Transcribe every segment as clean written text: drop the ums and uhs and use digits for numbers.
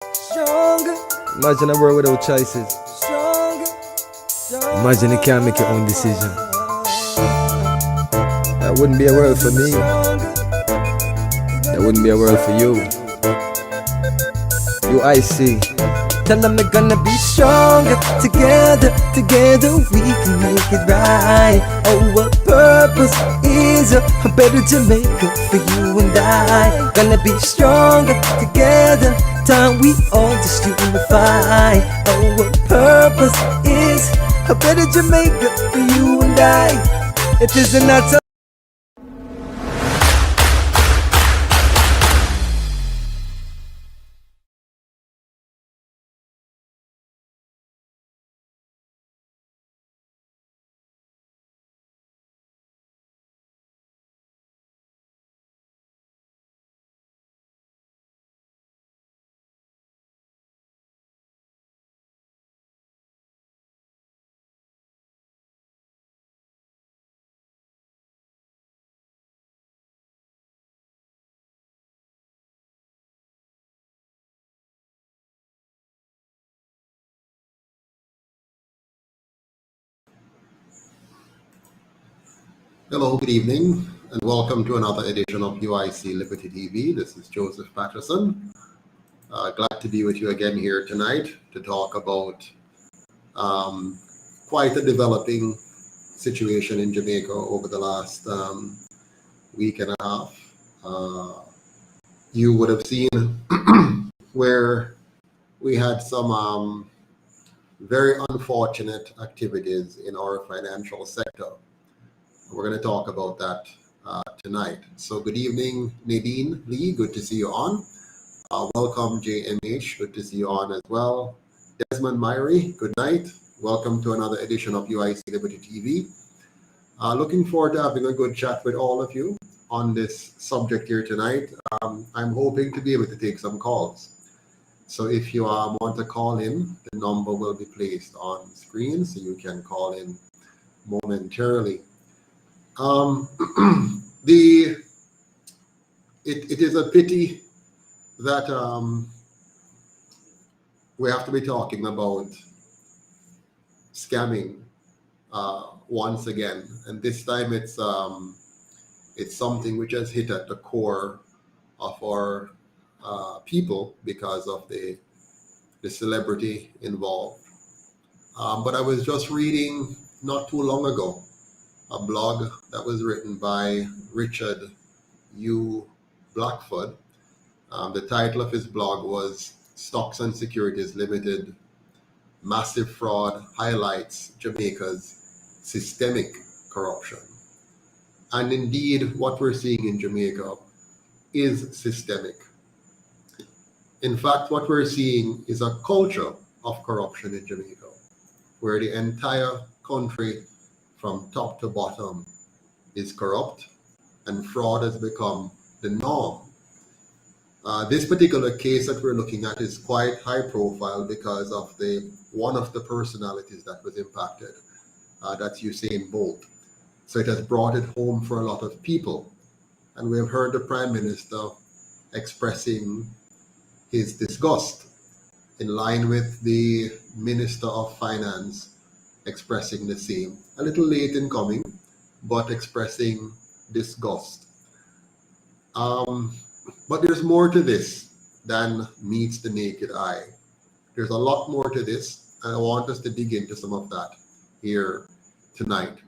Stronger. Imagine a world without choices. Stronger. Imagine you can't make your own decision. That wouldn't be a world for me. That wouldn't be a world for you. UIC. Tell them we're gonna be stronger. Together we can make it right. Our purpose is a better Jamaica for you and I. Gonna be stronger together. Time we all just unify. Our purpose is a better Jamaica for you and I. It is not Hello, good evening, and welcome to another edition of UIC Liberty TV. This is Joseph Patterson. Glad to be with you again here tonight to talk about quite a developing situation in Jamaica over the last week and a half. You would have seen where we had some very unfortunate activities in our financial sector. We're going to talk about that tonight. So good evening, Nadine Lee. Good to see you on. Welcome, JMH. Good to see you on as well. Desmond Myrie, good night. Welcome to another edition of UIC Liberty TV. Looking forward to having a good chat with all of you on this subject here tonight. I'm hoping to be able to take some calls. So if you want to call in, the number will be placed on screen so you can call in momentarily. It is a pity that we have to be talking about scamming once again, and this time it's something which has hit at the core of our people because of the celebrity involved. But I was just reading not too long ago a blog that was written by Richard U. Blackford. The title of his blog was Stocks and Securities Limited Massive Fraud Highlights Jamaica's Systemic Corruption. And indeed, what we're seeing in Jamaica is systemic. In fact, what we're seeing is a culture of corruption in Jamaica, where the entire country from top to bottom is corrupt and fraud has become the norm. This particular case that we're looking at is quite high profile because of one of the personalities that was impacted. That's USAIN Bolt. So it has brought it home for a lot of people. And we have heard the Prime Minister expressing his disgust in line with the Minister of Finance expressing the same. A little late in coming, but expressing disgust. But there's more to this than meets the naked eye. There's a lot more to this, and I want us to dig into some of that here tonight.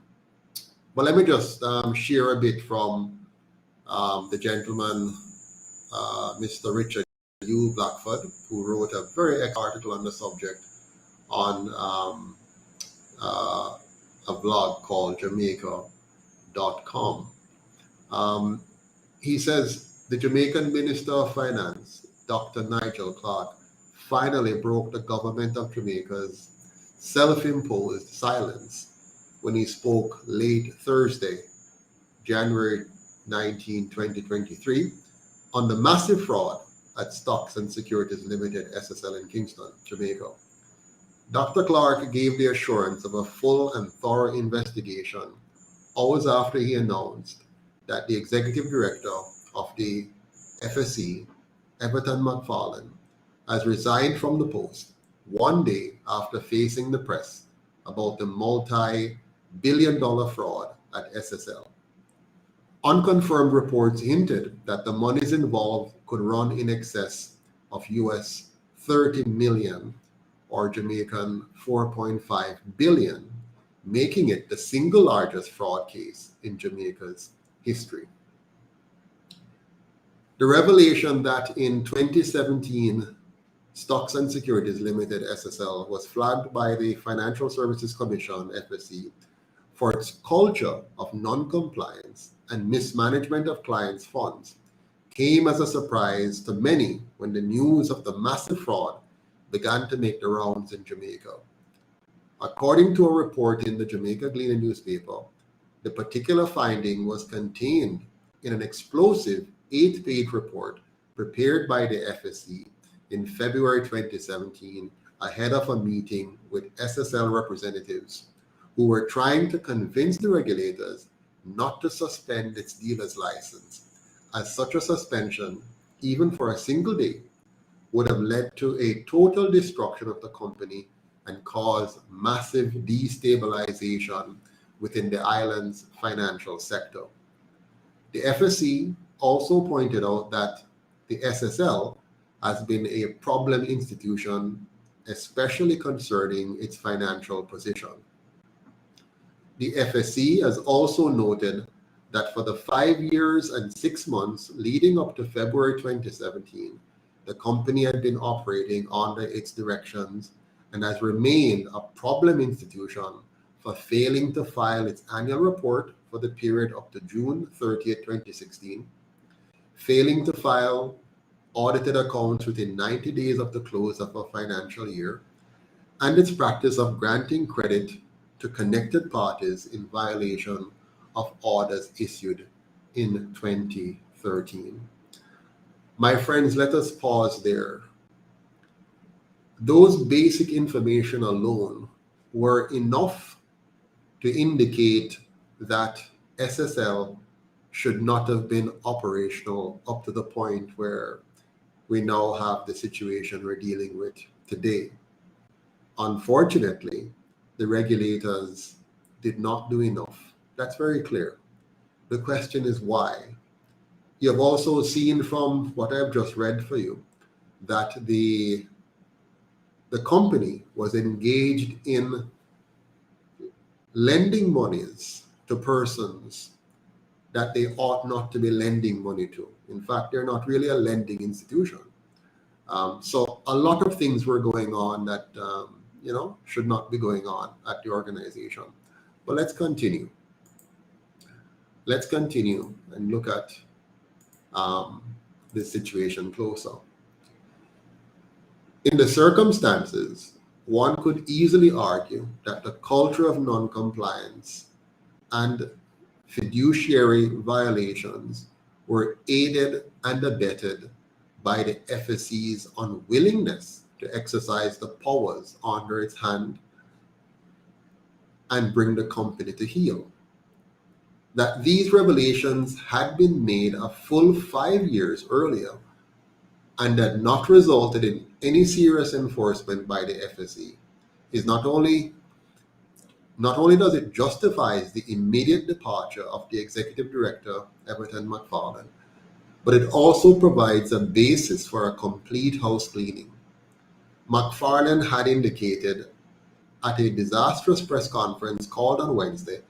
But let me just share a bit from the gentleman, Mr. Richard U. Blackford, who wrote a very excellent article on the subject on a blog called Jamaica.com. He says, the Jamaican Minister of Finance, Dr. Nigel Clarke, finally broke the government of Jamaica's self-imposed silence when he spoke late Thursday, January 19, 2023, on the massive fraud at Stocks and Securities Limited, SSL in Kingston, Jamaica. Dr. Clarke gave the assurance of a full and thorough investigation hours after he announced that the executive director of the FSE, Everton McFarlane, has resigned from the post 1 day after facing the press about the multi-billion-dollar fraud at SSL. Unconfirmed reports hinted that the monies involved could run in excess of US 30 million or Jamaican 4.5 billion, making it the single largest fraud case in Jamaica's history. The revelation that in 2017, Stocks and Securities Limited SSL was flagged by the Financial Services Commission FSC for its culture of non-compliance and mismanagement of clients' funds came as a surprise to many when the news of the massive fraud began to make the rounds in Jamaica. According to a report in the Jamaica Gleaner newspaper, the particular finding was contained in an explosive 8-page report prepared by the FSC in February 2017 ahead of a meeting with SSL representatives who were trying to convince the regulators not to suspend its dealer's license, as such a suspension, even for a single day, would have led to a total destruction of the company and caused massive destabilization within the island's financial sector. The FSC also pointed out that the SSL has been a problem institution, especially concerning its financial position. The FSC has also noted that for the 5 years and 6 months leading up to February 2017, the company had been operating under its directions and has remained a problem institution for failing to file its annual report for the period up to June 30th, 2016, failing to file audited accounts within 90 days of the close of a financial year, and its practice of granting credit to connected parties in violation of orders issued in 2013. My friends, let us pause there. Those basic information alone were enough to indicate that SSL should not have been operational up to the point where we now have the situation we're dealing with today. Unfortunately, the regulators did not do enough. That's very clear. The question is why. You have also seen from what I've just read for you that the company was engaged in lending monies to persons that they ought not to be lending money to. In fact, they're not really a lending institution. So a lot of things were going on that should not be going on at the organization. But let's continue. Let's continue and look at this situation closer. In the circumstances, one could easily argue that the culture of non-compliance and fiduciary violations were aided and abetted by the FSC's unwillingness to exercise the powers under its hand and bring the company to heel. That these revelations had been made a full 5 years earlier and had not resulted in any serious enforcement by the FSC is not only does it justify the immediate departure of the executive director, Everton McFarlane, but it also provides a basis for a complete house cleaning. McFarlane had indicated at a disastrous press conference called on Wednesday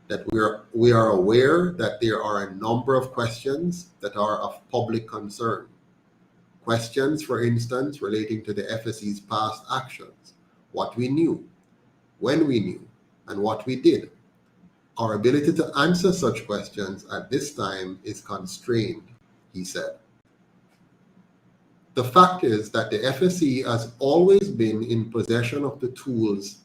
that we are aware that there are a number of questions that are of public concern. Questions, for instance, relating to the FSC's past actions, what we knew, when we knew, and what we did. Our ability to answer such questions at this time is constrained, he said. The fact is that the FSC has always been in possession of the tools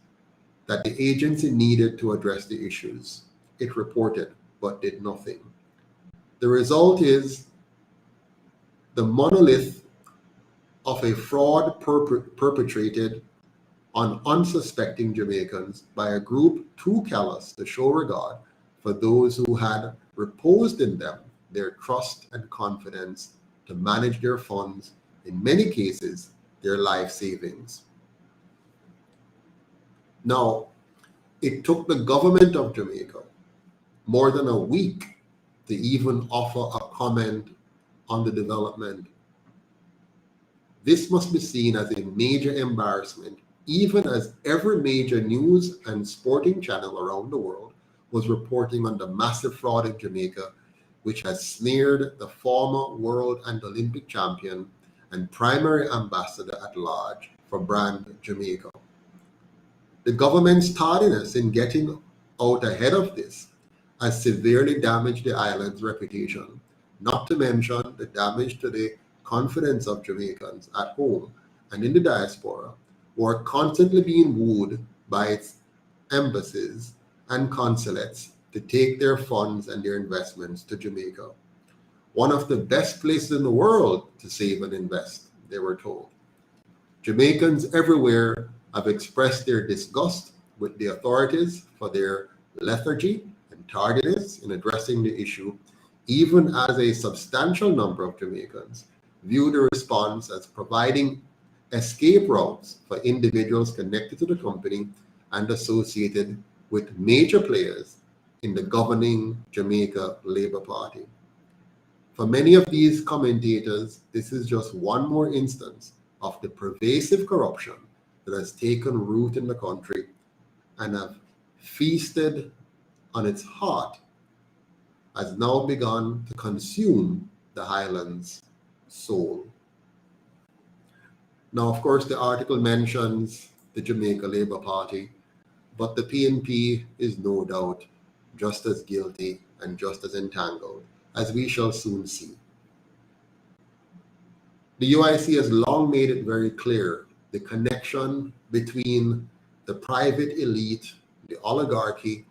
that the agency needed to address the issues. It reported, but did nothing. The result is the monolith of a fraud perpetrated on unsuspecting Jamaicans by a group too callous to show regard for those who had reposed in them their trust and confidence to manage their funds, in many cases their life savings. Now, it took the government of Jamaica more than a week to even offer a comment on the development. This must be seen as a major embarrassment, even as every major news and sporting channel around the world was reporting on the massive fraud in Jamaica, which has smeared the former world and Olympic champion and primary ambassador at large for brand Jamaica. The government's tardiness in getting out ahead of this has severely damaged the island's reputation, not to mention the damage to the confidence of Jamaicans at home and in the diaspora, who are constantly being wooed by its embassies and consulates to take their funds and their investments to Jamaica. One of the best places in the world to save and invest, they were told. Jamaicans everywhere have expressed their disgust with the authorities for their lethargy and tardiness in addressing the issue, even as a substantial number of Jamaicans view the response as providing escape routes for individuals connected to the company and associated with major players in the governing Jamaica Labour Party. For many of these commentators, this is just one more instance of the pervasive corruption that has taken root in the country and have feasted on its heart, has now begun to consume the Highlands' soul. Now, of course, the article mentions the Jamaica Labour Party, but the PNP is no doubt just as guilty and just as entangled, as we shall soon see. The UIC has long made it very clear the connection between the private elite, the oligarchy,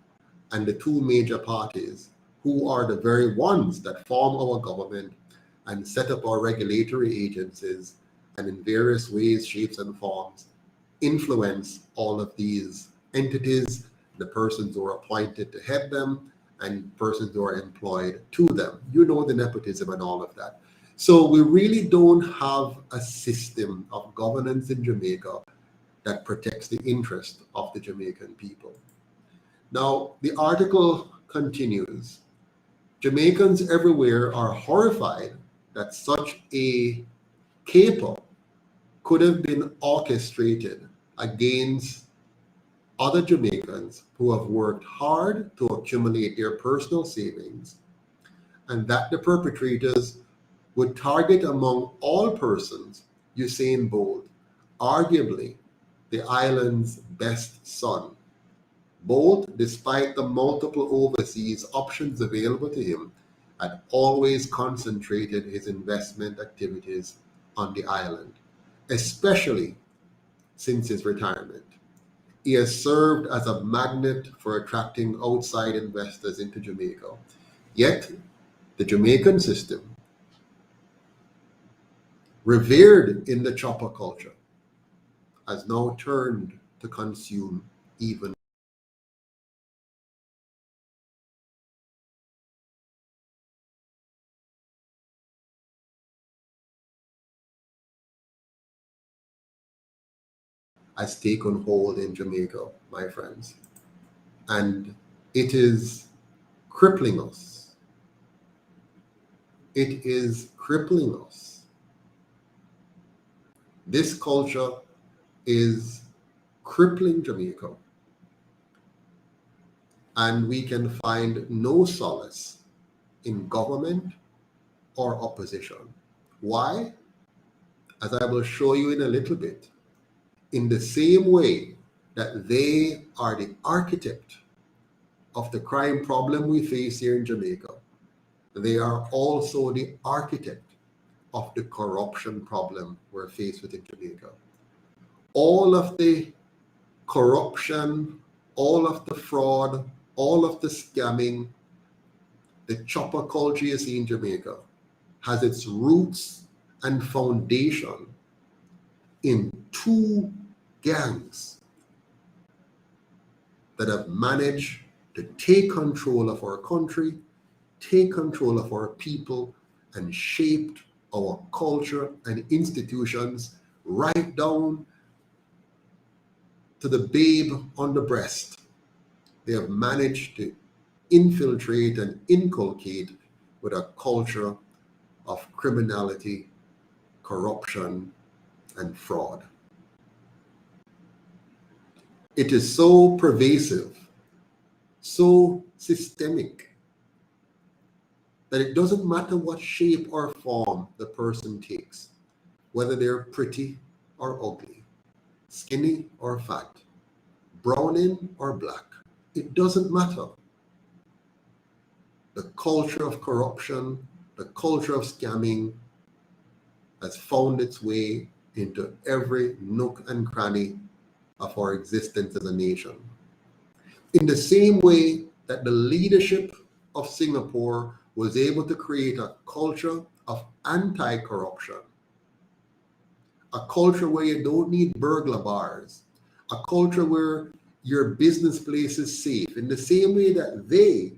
and the two major parties, who are the very ones that form our government and set up our regulatory agencies, and in various ways, shapes, and forms influence all of these entities, the persons who are appointed to head them, and persons who are employed to them. You know, the nepotism and all of that. So we really don't have a system of governance in Jamaica that protects the interest of the Jamaican people. Now, the article continues. Jamaicans everywhere are horrified that such a caper could have been orchestrated against other Jamaicans who have worked hard to accumulate their personal savings, and that the perpetrators would target among all persons USAIN Bolt, arguably the island's best son. Bolt, despite the multiple overseas options available to him, had always concentrated his investment activities on the island, especially since his retirement. He has served as a magnet for attracting outside investors into Jamaica. Yet, the Jamaican system, revered in the chopper culture, has now turned to consume even has taken hold in Jamaica, my friends. And it is crippling us. It is crippling us. This culture is crippling Jamaica. And we can find no solace in government or opposition. Why? As I will show you in a little bit, in the same way that they are the architect of the crime problem we face here in Jamaica, they are also the architect of the corruption problem we're faced with in Jamaica. All of the corruption, all of the fraud, all of the scamming, the chopper culture you see in Jamaica has its roots and foundation in two gangs that have managed to take control of our country, take control of our people, and shaped our culture and institutions right down to the babe on the breast. They have managed to infiltrate and inculcate with a culture of criminality, corruption, and fraud. It is so pervasive, so systemic, that it doesn't matter what shape or form the person takes, whether they're pretty or ugly, skinny or fat, brownin or black. It doesn't matter. The culture of corruption, the culture of scamming has found its way into every nook and cranny of our existence as a nation. In the same way that the leadership of Singapore was able to create a culture of anti-corruption, a culture where you don't need burglar bars, a culture where your business place is safe, in the same way that they,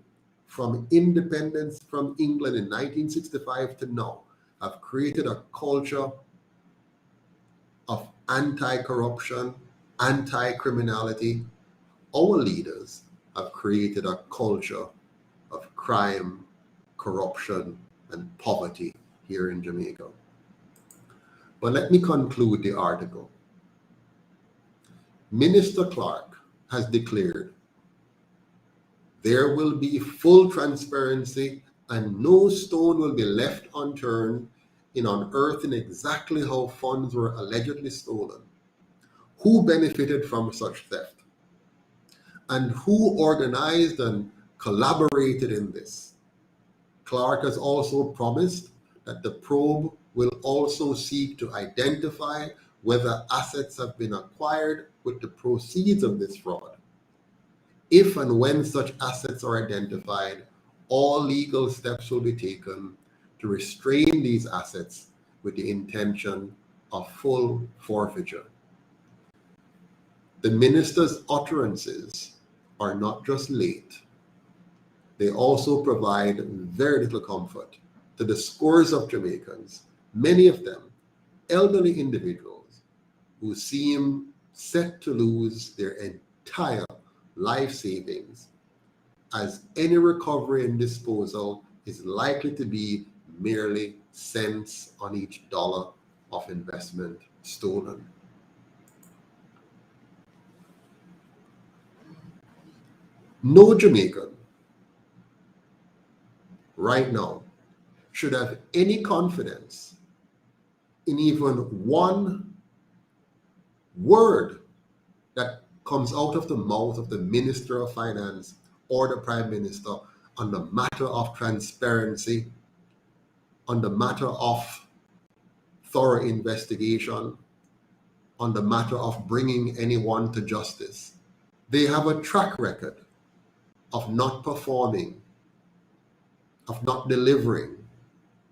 from independence from England in 1965 to now, have created a culture of anti-corruption, anti-criminality. Our leaders have created a culture of crime, corruption, and poverty here in Jamaica. But let me conclude the article. Minister Clark has declared there will be full transparency and no stone will be left unturned in unearthing exactly how funds were allegedly stolen, who benefited from such theft, and who organized and collaborated in this. Clark has also promised that the probe will also seek to identify whether assets have been acquired with the proceeds of this fraud. If and when such assets are identified, all legal steps will be taken to restrain these assets with the intention of full forfeiture. The minister's utterances are not just late, they also provide very little comfort to the scores of Jamaicans, many of them elderly individuals who seem set to lose their entire life savings, as any recovery and disposal is likely to be merely cents on each dollar of investment stolen. No Jamaican right now should have any confidence in even one word that comes out of the mouth of the Minister of Finance or the Prime Minister on the matter of transparency, on the matter of thorough investigation, on the matter of bringing anyone to justice. They have a track record of not performing, of not delivering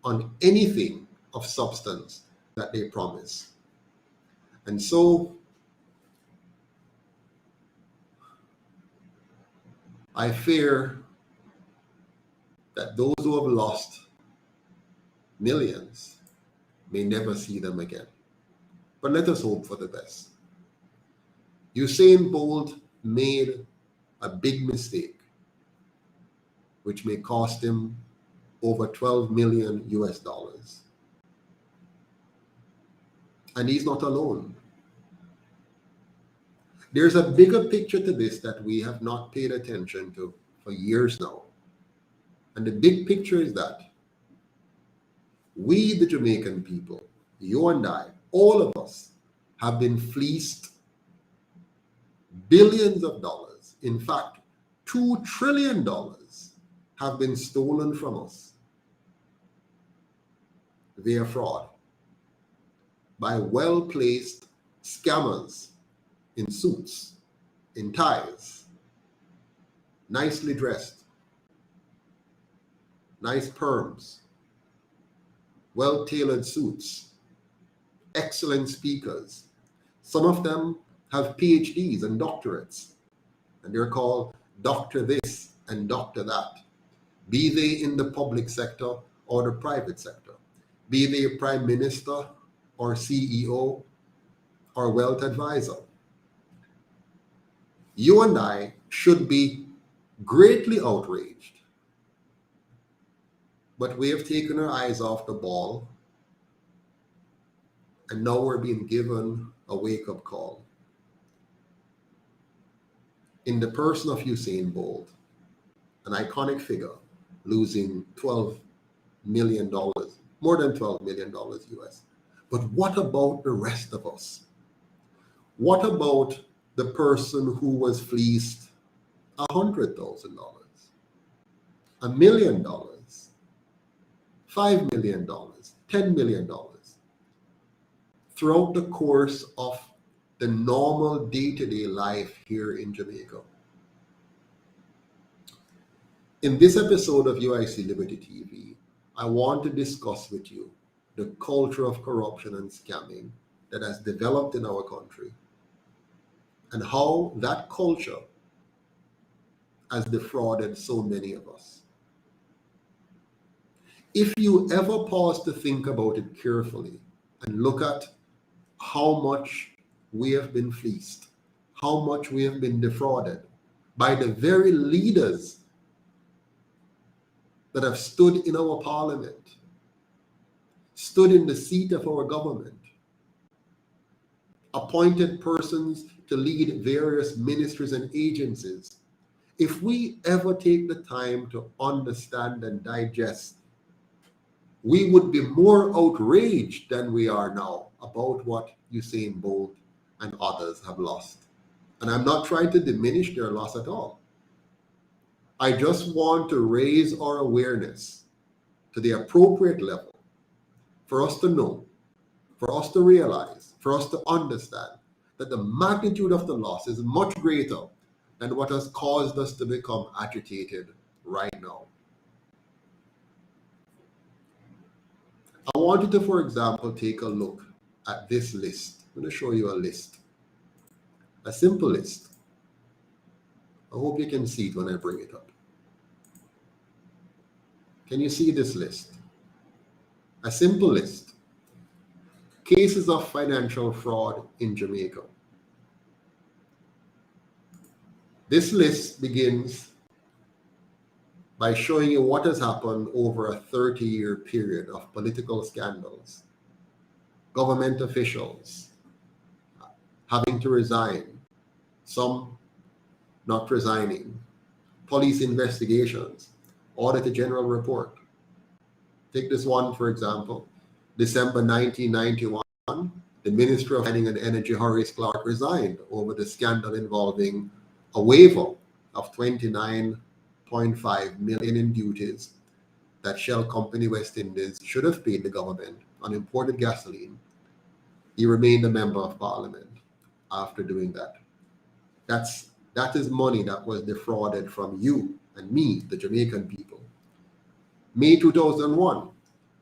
on anything of substance that they promise. And so I fear that those who have lost millions may never see them again. But let us hope for the best. USAIN Bolt made a big mistake, which may cost him over 12 million US dollars. And he's not alone. There's a bigger picture to this that we have not paid attention to for years now. And the big picture is that we, the Jamaican people, you and I, all of us, have been fleeced billions of dollars. In fact, $2 trillion have been stolen from us via fraud by well-placed scammers in suits, in ties, nicely dressed, nice perms, well-tailored suits, excellent speakers. Some of them have PhDs and doctorates, and they're called Dr. This and Dr. That, be they in the public sector or the private sector, be they a prime minister or CEO or wealth advisor. You and I should be greatly outraged, but we have taken our eyes off the ball, and now we're being given a wake-up call. In the person of USAIN Bolt, an iconic figure, losing $12 million, more than $12 million US. But what about the rest of us? What about the person who was fleeced $100,000, $1 million, $5 million, $10 million throughout the course of the normal day-to-day life here in Jamaica? In this episode of UIC Liberty TV, I want to discuss with you the culture of corruption and scamming that has developed in our country and how that culture has defrauded so many of us. If you ever pause to think about it carefully and look at how much we have been fleeced, how much we have been defrauded by the very leaders that have stood in our parliament, stood in the seat of our government, appointed persons to lead various ministries and agencies. If we ever take the time to understand and digest, we would be more outraged than we are now about what USAIN Bolt and others have lost. And I'm not trying to diminish their loss at all. I just want to raise our awareness to the appropriate level for us to know, for us to realize, for us to understand that the magnitude of the loss is much greater than what has caused us to become agitated right now. I want you to, for example, take a look at this list. I'm going to show you a list, a simple list. I hope you can see it when I bring it up. Can you see this list? A simple list. Cases of financial fraud in Jamaica. This list begins by showing you what has happened over a 30-year period of political scandals, government officials having to resign, some not resigning, police investigations, Auditor General report. Take this one, for example. December 1991, the Minister of Mining and Energy, Horace Clark, resigned over the scandal involving a waiver of $29.5 million in duties that Shell Company West Indies should have paid the government on imported gasoline. He remained a member of parliament after doing that. That is money that was defrauded from you and me, the Jamaican people. May 2001,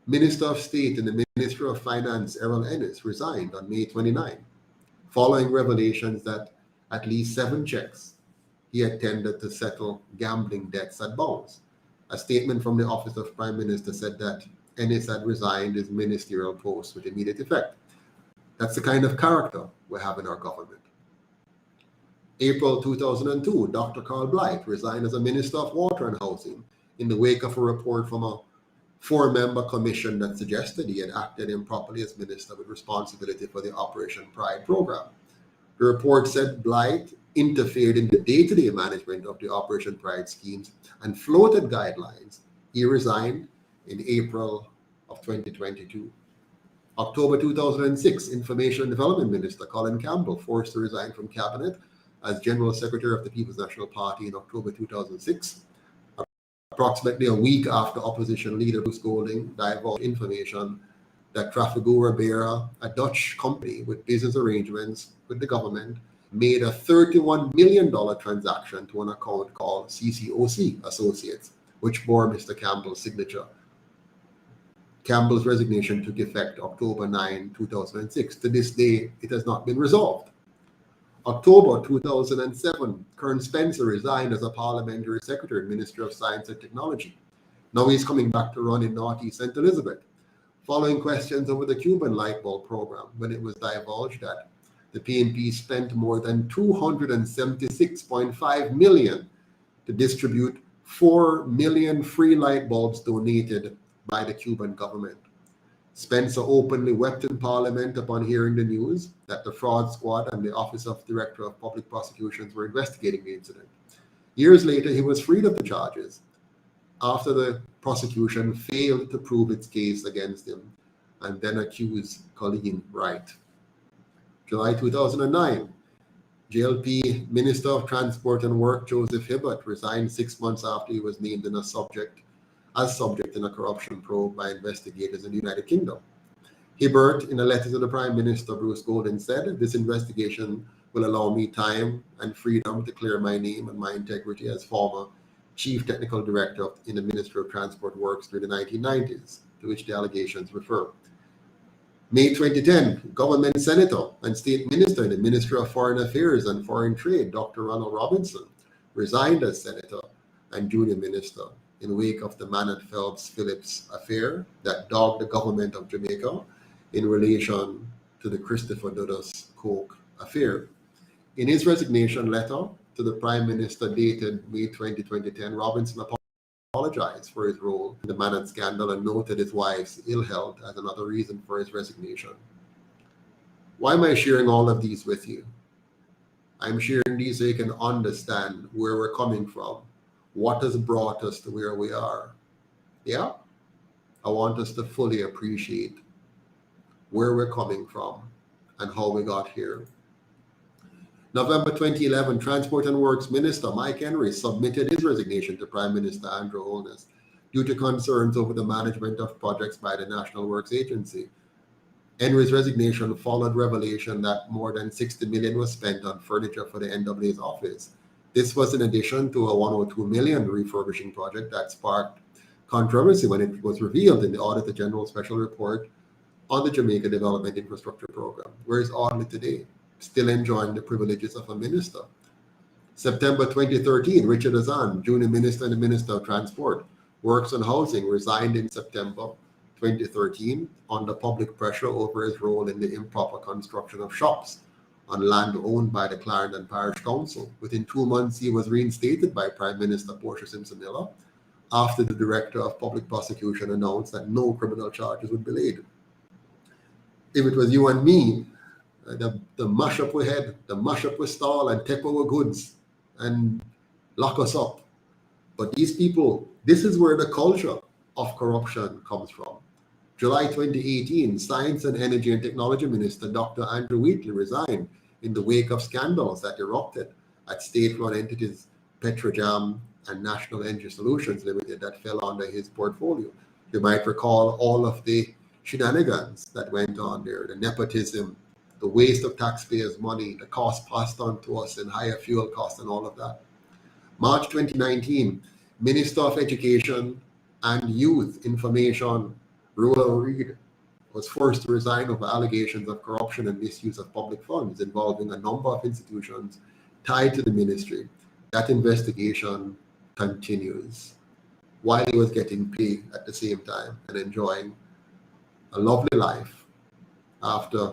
Minister of State and the Minister of Finance, Errol Ennis, resigned on May 29, following revelations that at least 7 checks he had tendered to settle gambling debts at bounds. A statement from the Office of Prime Minister said that Ennis had resigned his ministerial post with immediate effect. That's the kind of character we have in our government. April 2002, Dr. Carl Blight resigned as a Minister of Water and Housing in the wake of a report from a 4-member commission that suggested he had acted improperly as minister with responsibility for the Operation Pride program. The report said Blight interfered in the day-to-day management of the Operation Pride schemes and floated guidelines. He resigned in April of 2022. October 2006, Information and Development Minister Colin Campbell forced to resign from cabinet as General Secretary of the People's National Party in October 2006. Approximately a week after opposition leader Bruce Golding divulged information that Trafigura Beira, a Dutch company with business arrangements with the government, made a $31 million transaction to an account called CCOC Associates, which bore Mr. Campbell's signature. Campbell's resignation took effect October 9, 2006. To this day, it has not been resolved. October 2007, Kern Spencer resigned as a parliamentary secretary and Minister of Science and Technology. Now he's coming back to run in Northeast St. Elizabeth, following questions over the Cuban light bulb program when it was divulged that the PNP spent more than $276.5 million to distribute 4 million free light bulbs donated by the Cuban government. Spencer openly wept in Parliament upon hearing the news that the fraud squad and the Office of Director of Public Prosecutions were investigating the incident. Years later, he was freed of the charges after the prosecution failed to prove its case against him and then accused Colleen Wright. July 2009, JLP Minister of Transport and Work Joseph Hibbert resigned 6 months after he was named as subject in a corruption probe by investigators in the United Kingdom. Hibbert, in a letter to the Prime Minister Bruce Golden, said, "This investigation will allow me time and freedom to clear my name and my integrity as former Chief Technical Director in the Ministry of Transport Works during the 1990s, to which the allegations refer." May 2010, government senator and state minister in the Ministry of Foreign Affairs and Foreign Trade, Dr. Ronald Robinson, resigned as senator and junior minister in wake of the Manad Phelps Phillips affair that dogged the government of Jamaica in relation to the Christopher Dudas Coke affair. In his resignation letter to the Prime Minister dated May 20, 2010, Robinson apologized for his role in the Manad scandal and noted his wife's ill health as another reason for his resignation. Why am I sharing all of these with you? I'm sharing these so you can understand where we're coming from, what has brought us to where we are. Yeah? I want us to fully appreciate where we're coming from and how we got here. November 2011, Transport and Works Minister Mike Henry submitted his resignation to Prime Minister Andrew Holness due to concerns over the management of projects by the National Works Agency. Henry's resignation followed revelation that more than $60 million was spent on furniture for the NWA's office. This was in addition to a $102 million refurbishing project that sparked controversy when it was revealed in the Auditor General Special Report on the Jamaica Development Infrastructure Program. Where is Audley today? Still enjoying the privileges of a minister. September 2013, Richard Azan, junior minister and the Minister of Transport, Works and Housing, resigned in September 2013 under public pressure over his role in the improper construction of shops on land owned by the Clarendon Parish Council. Within 2 months, he was reinstated by Prime Minister Portia Simpson Miller after the Director of Public Prosecution announced that no criminal charges would be laid. If it was you and me, the mash up we had, the mash up we stall and take our goods and lock us up. But these people, this is where the culture of corruption comes from. July 2018, Science and Energy and Technology Minister Dr. Andrew Wheatley resigned in the wake of scandals that erupted at state-run entities Petrojam and National Energy Solutions Limited that fell under his portfolio. You might recall all of the shenanigans that went on there, the nepotism, the waste of taxpayers' money, the cost passed on to us in higher fuel costs and all of that. March 2019, Minister of Education and Youth Information, Roland Reid, was forced to resign over allegations of corruption and misuse of public funds involving a number of institutions tied to the ministry. That investigation continues while he was getting paid at the same time and enjoying a lovely life after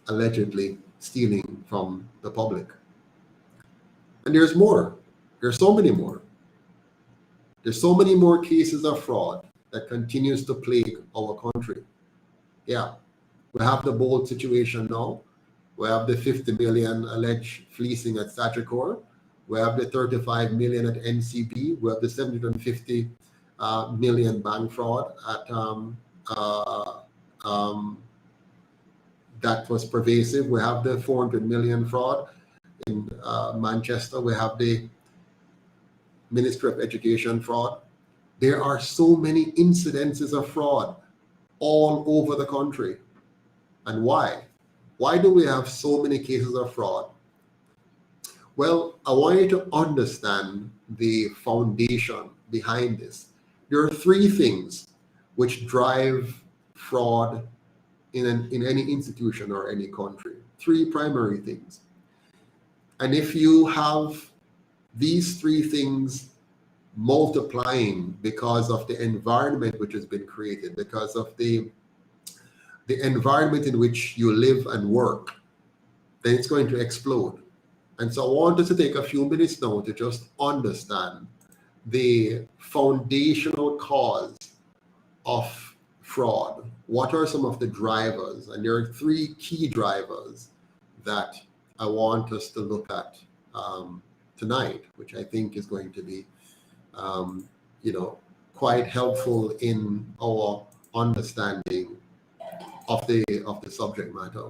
allegedly stealing from the public. And there's more. There's so many more. There's so many more cases of fraud that continues to plague our country. Yeah, we have the Bolt situation now. We have the 50 million alleged fleecing at Sagicor. We have the 35 million at NCB. We have the 750 million bank fraud at that was pervasive. We have the 400 million fraud in Manchester. We have the Ministry of Education fraud. There are so many incidences of fraud all over the country. And why? Why do we have so many cases of fraud? Well, I want you to understand the foundation behind this. There are three things which drive fraud in any institution or any country. Three primary things. And if you have these three things multiplying because of the environment which has been created, because of the environment in which you live and work, then it's going to explode. And so I want us to take a few minutes now to just understand the foundational cause of fraud. What are some of the drivers? And there are three key drivers that I want us to look at tonight, which I think is going to be, quite helpful in our understanding of the subject matter.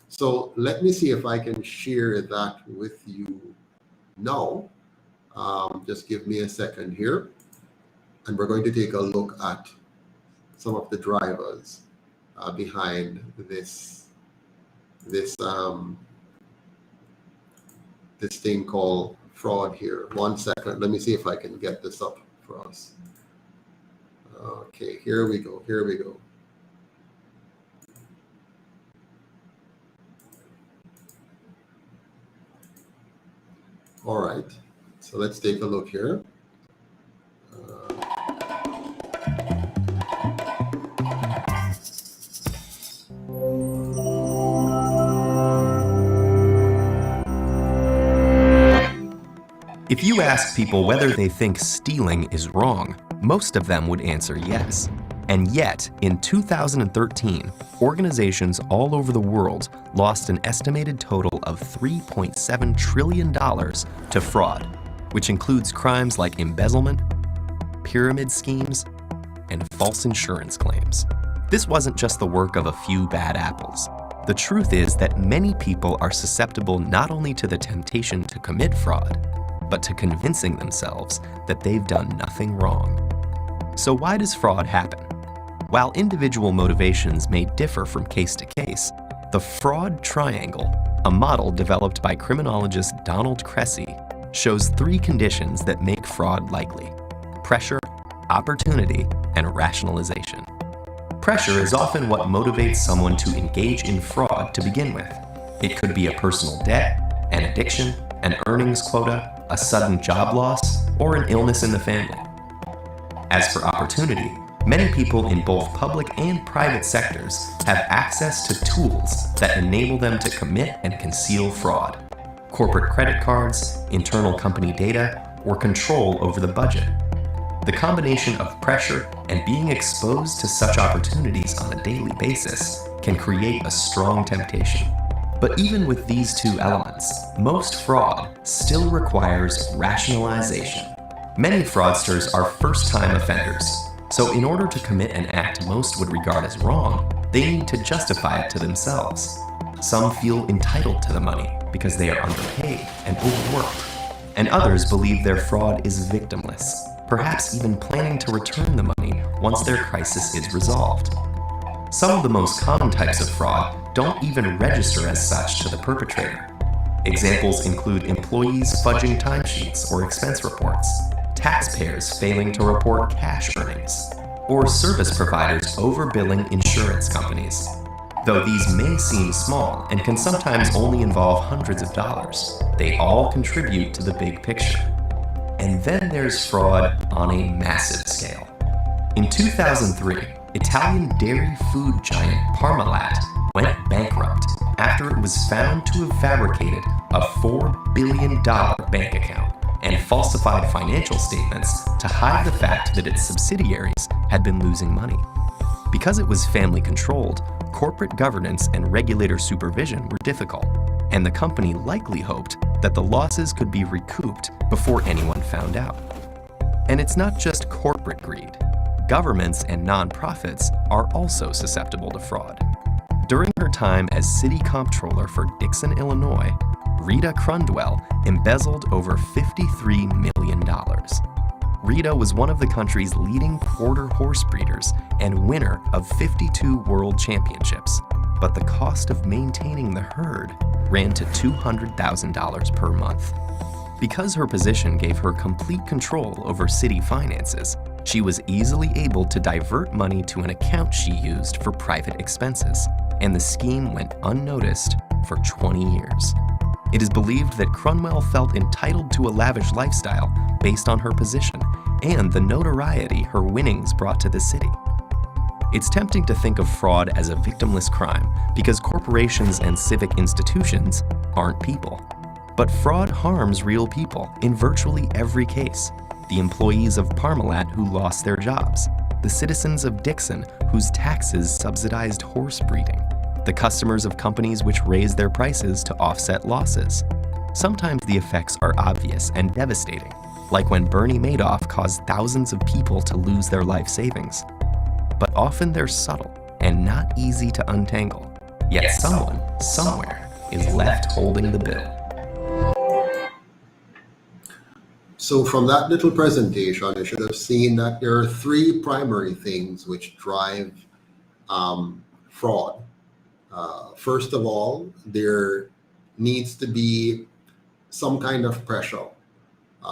So let me see if I can share that with you now. Just give me a second here, and we're going to take a look at some of the drivers behind this thing called fraud here. 1 second. Let me see if I can get this up for us. Okay, here we go. All right, so let's take a look here. If you ask people whether they think stealing is wrong, most of them would answer yes. And yet, in 2013, organizations all over the world lost an estimated total of $3.7 trillion to fraud, which includes crimes like embezzlement, pyramid schemes, and false insurance claims. This wasn't just the work of a few bad apples. The truth is that many people are susceptible not only to the temptation to commit fraud, but to convincing themselves that they've done nothing wrong. So why does fraud happen? While individual motivations may differ from case to case, the fraud triangle, a model developed by criminologist Donald Cressy, shows three conditions that make fraud likely: pressure, opportunity, and rationalization. Pressure is often what motivates someone to engage in fraud to begin with. It could be a personal debt, an addiction, an earnings quota, a sudden job loss, or an illness in the family. As for opportunity, many people in both public and private sectors have access to tools that enable them to commit and conceal fraud. Corporate credit cards, internal company data, or control over the budget. The combination of pressure and being exposed to such opportunities on a daily basis can create a strong temptation. But even with these two elements, most fraud still requires rationalization. Many fraudsters are first-time offenders, so in order to commit an act most would regard as wrong, they need to justify it to themselves. Some feel entitled to the money because they are underpaid and overworked, and others believe their fraud is victimless, perhaps even planning to return the money once their crisis is resolved. Some of the most common types of fraud don't even register as such to the perpetrator. Examples include employees fudging timesheets or expense reports, taxpayers failing to report cash earnings, or service providers overbilling insurance companies. Though these may seem small and can sometimes only involve hundreds of dollars, they all contribute to the big picture. And then there's fraud on a massive scale. In 2003, Italian dairy food giant Parmalat went bankrupt after it was found to have fabricated a $4 billion bank account and falsified financial statements to hide the fact that its subsidiaries had been losing money. Because it was family-controlled, corporate governance and regulator supervision were difficult, and the company likely hoped that the losses could be recouped before anyone found out. And it's not just corporate greed. Governments and nonprofits are also susceptible to fraud. During her time as city comptroller for Dixon, Illinois, Rita Crundwell embezzled over $53 million. Rita was one of the country's leading quarter horse breeders and winner of 52 world championships, but the cost of maintaining the herd ran to $200,000 per month. Because her position gave her complete control over city finances, she was easily able to divert money to an account she used for private expenses, and the scheme went unnoticed for 20 years. It is believed that Crundwell felt entitled to a lavish lifestyle based on her position and the notoriety her winnings brought to the city. It's tempting to think of fraud as a victimless crime because corporations and civic institutions aren't people. But fraud harms real people in virtually every case. The employees of Parmalat who lost their jobs, the citizens of Dixon whose taxes subsidized horse breeding, the customers of companies which raise their prices to offset losses. Sometimes the effects are obvious and devastating, like when Bernie Madoff caused thousands of people to lose their life savings. But often they're subtle and not easy to untangle. Yet someone, somewhere, is left holding the bill. So from that little presentation, you should have seen that there are three primary things which drive fraud. First of all, there needs to be some kind of pressure.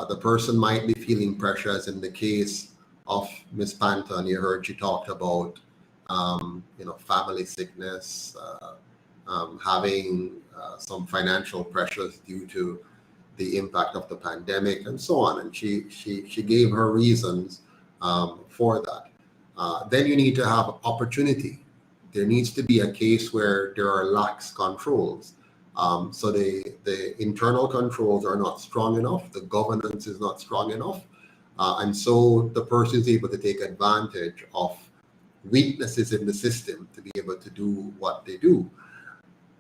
The person might be feeling pressure, as in the case of Miss Panton. You heard she talked about family sickness, having some financial pressures due to the impact of the pandemic and so on. And she gave her reasons for that. Then you need to have opportunity. There needs to be a case where there are lax controls. So the internal controls are not strong enough, the governance is not strong enough, and so the person is able to take advantage of weaknesses in the system to be able to do what they do.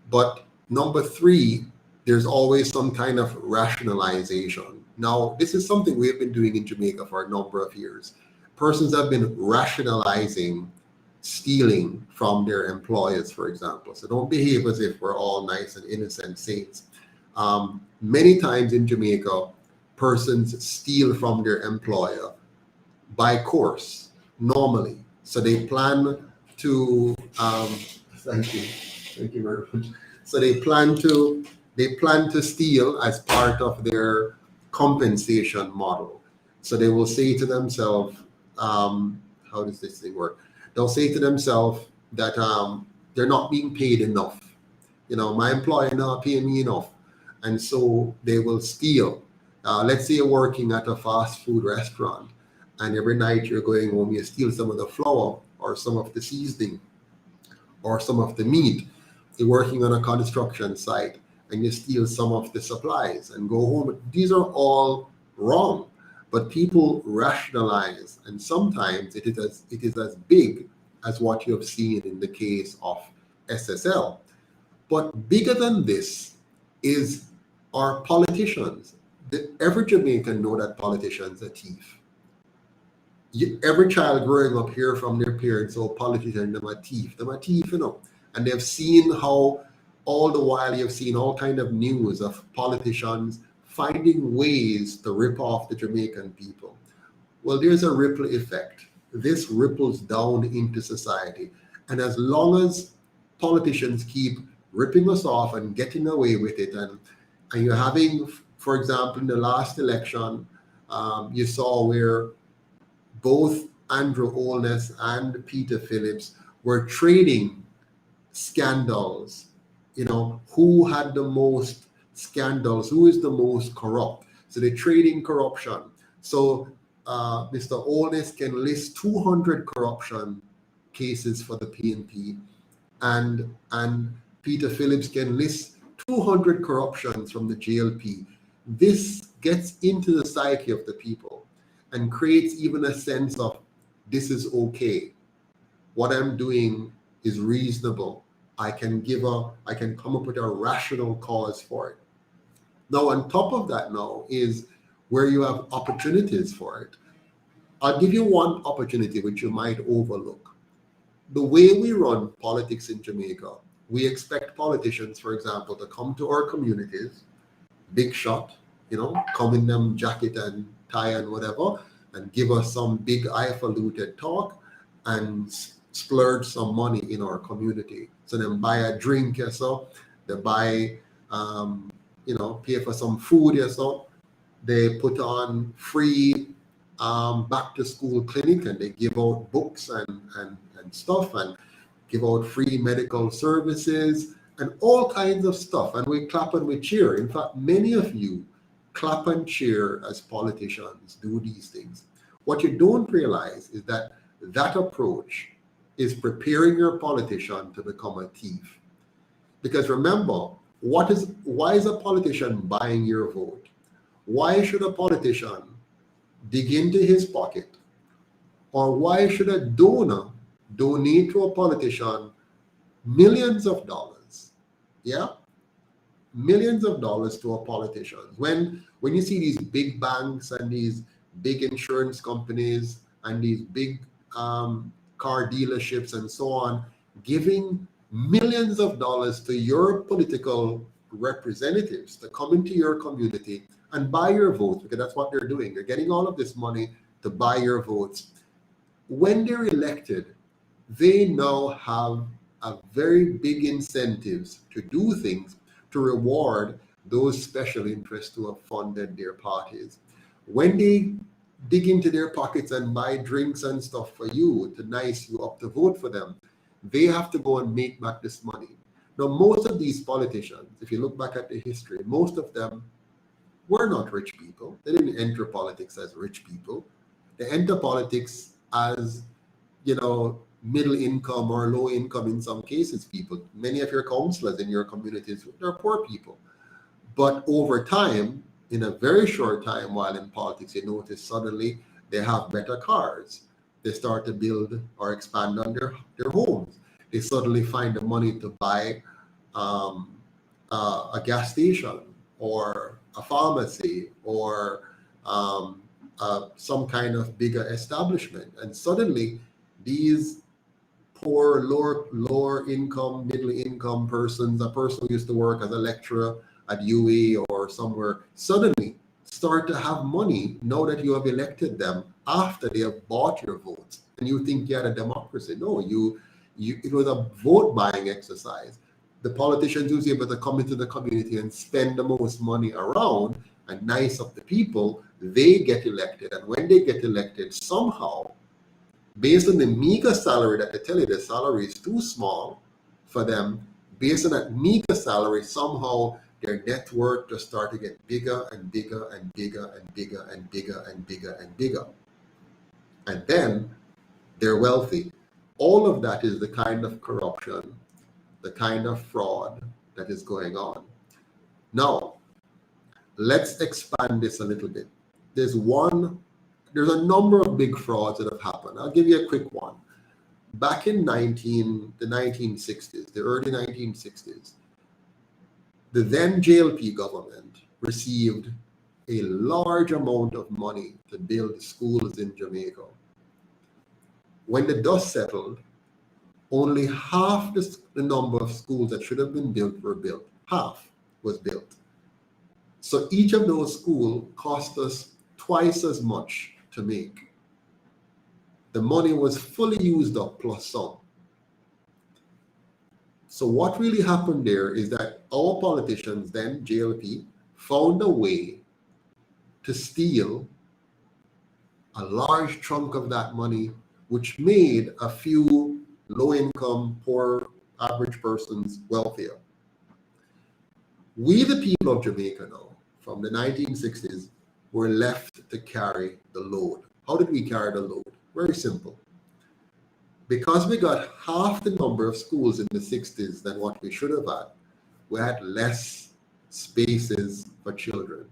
But number three, there's always some kind of rationalization. Now, this is something we have been doing in Jamaica for a number of years. Persons have been rationalizing stealing from their employers, for example. So don't behave as if we're all nice and innocent saints. Many times in Jamaica, persons steal from their employer by course, normally. So they plan to, thank you very much. So they plan to steal as part of their compensation model. So they will say to themselves, how does this thing work? They'll say to themselves that they're not being paid enough. My employer not paying me enough. And so they will steal. Let's say you're working at a fast food restaurant and every night you're going home, you steal some of the flour or some of the seasoning or some of the meat. You're working on a construction site and you steal some of the supplies and go home. These are all wrong. But people rationalize, and sometimes it is as big as what you have seen in the case of SSL. But bigger than this is our politicians. Every Jamaican know that politicians are thief. Every child growing up here from their parents, oh, politicians, them are thief, and they've seen how all the while you've seen all kind of news of politicians finding ways to rip off the Jamaican people. Well, there's a ripple effect. This ripples down into society. And as long as politicians keep ripping us off and getting away with it, and you're having, for example, in the last election, you saw where both Andrew Holness and Peter Phillips were trading scandals. Who had the most scandals, who is the most corrupt. So they're trading corruption. So Mr. Holness can list 200 corruption cases for the PNP, and Peter Phillips can list 200 corruptions from the JLP. This gets into the psyche of the people and creates even a sense of, this is okay. What I'm doing is reasonable. I can come up with a rational cause for it. Now, on top of that now is where you have opportunities for it. I'll give you one opportunity which you might overlook. The way we run politics in Jamaica, we expect politicians, for example, to come to our communities, big shot, come in them jacket and tie and whatever, and give us some big highfalutin talk and splurge some money in our community. So then buy a drink or so, they buy pay for some food or so. They put on free back to school clinic, and they give out books and stuff, and give out free medical services and all kinds of stuff. And we clap and we cheer. In fact, many of you clap and cheer as politicians do these things. What you don't realize is that that approach is preparing your politician to become a thief. Because remember, why is a politician buying your vote? Why should a politician dig into his pocket? Or why should a donor donate to a politician millions of dollars? Yeah, millions of dollars to a politician. When you see these big banks and these big insurance companies and these big car dealerships and so on giving millions of dollars to your political representatives to come into your community and buy your votes, because that's what they're doing. They're getting all of this money to buy your votes. When they're elected, they now have a very big incentives to do things to reward those special interests who have funded their parties. When they dig into their pockets and buy drinks and stuff for you to nice you up to vote for them, they have to go and make back this money. Now, most of these politicians, if you look back at the history, most of them were not rich people. They didn't enter politics as rich people. They enter politics as, middle income or low income in some cases people. Many of your councillors in your communities, they're poor people. But over time, in a very short time while in politics, you notice suddenly they have better cars. They start to build or expand on their homes. They suddenly find the money to buy a gas station or a pharmacy or some kind of bigger establishment. And suddenly these poor, lower income, middle income persons, a person who used to work as a lecturer at UE or somewhere, suddenly start to have money now that you have elected them after they have bought your votes. And you think you had a democracy. No, it was a vote buying exercise. The politicians who's able to come into the community and spend the most money around and nice up the people, they get elected. And when they get elected, somehow, based on the meager salary that they tell you the salary is too small for them, based on that meager salary, somehow their net worth just start to get bigger and bigger and bigger and bigger and bigger and bigger and bigger. And then they're wealthy. All of that is the kind of corruption, the kind of fraud that is going on. Now, let's expand this a little bit. There's a number of big frauds that have happened. I'll give you a quick one. Back in the 1960s, the early 1960s, the then JLP government received a large amount of money to build schools in Jamaica. When the dust settled, only half the number of schools that should have been built were built. Half was built. So each of those schools cost us twice as much to make. The money was fully used up plus some. So what really happened there is that our politicians, then JLP, found a way to steal a large chunk of that money, which made a few low-income, poor, average persons wealthier. We, the people of Jamaica now, from the 1960s, were left to carry the load. How did we carry the load? Very simple. Because we got half the number of schools in the 60s than what we should have had, we had less spaces for children.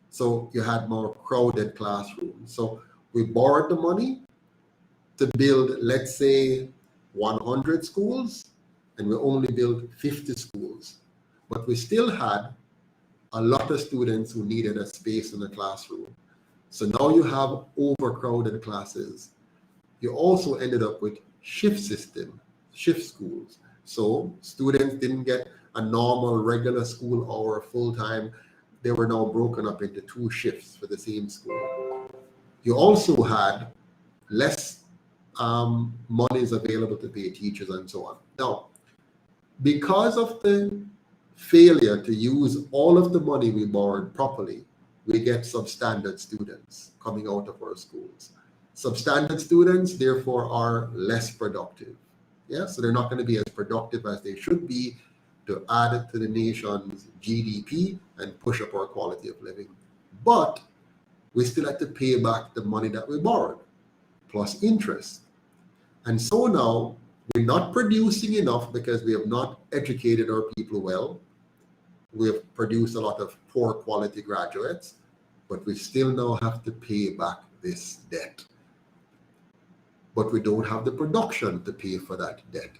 So you had more crowded classrooms. So we borrowed the money to build, let's say, 100 schools, and we only built 50 schools. But we still had a lot of students who needed a space in the classroom. So now you have overcrowded classes. You also ended up with shift schools. So students didn't get a normal regular school hour full-time. They were now broken up into 2 shifts for the same school. You also had less monies available to pay teachers and so on. Now, because of the failure to use all of the money we borrowed properly, we get substandard students coming out of our schools. Substandard students, therefore, are less productive. Yeah, so they're not going to be as productive as they should be to add to the nation's GDP and push up our quality of living. But we still have to pay back the money that we borrowed, plus interest. And so now we're not producing enough because we have not educated our people well. we have produced a lot of poor quality graduates, but we still now have to pay back this debt. But we don't have the production to pay for that debt.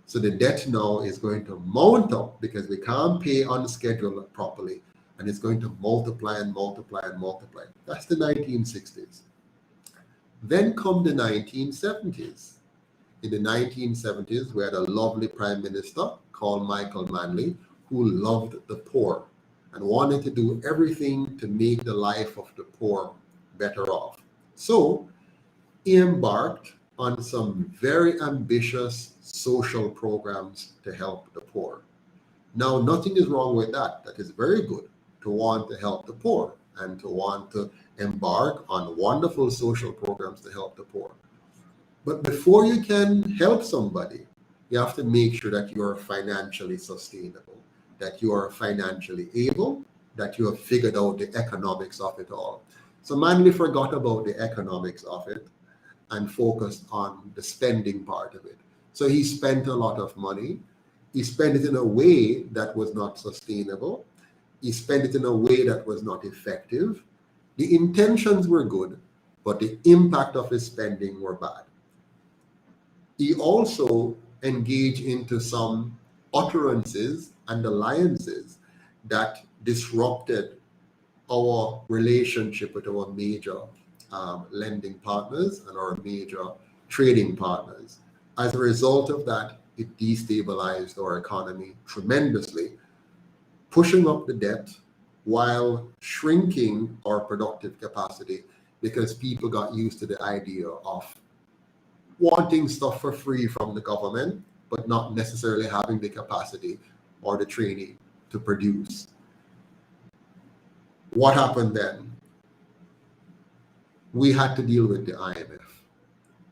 So the debt now is going to mount up because we can't pay on schedule properly, and it's going to multiply and multiply and multiply. That's the 1960s. Then come the 1970s. In the 1970s, we had a lovely prime minister called Michael Manley who loved the poor and wanted to do everything to make the life of the poor better off. So he embarked on some very ambitious social programs to help the poor. Now, nothing is wrong with that. That is very good to want to help the poor and to want to embark on wonderful social programs to help the poor. But before you can help somebody, you have to make sure that you are financially sustainable, that you are financially able, that you have figured out the economics of it all. So Manley forgot about the economics of it and focused on the spending part of it. So he spent a lot of money. He spent it in a way that was not sustainable. He spent it in a way that was not effective. The intentions were good, but the impact of his spending were bad. He also engaged into some utterances and alliances that disrupted our relationship with our major lending partners and our major trading partners. As a result of that, it destabilized our economy tremendously, pushing up the debt while shrinking our productive capacity because people got used to the idea of wanting stuff for free from the government, but not necessarily having the capacity or the training to produce. What happened then? We had to deal with the IMF,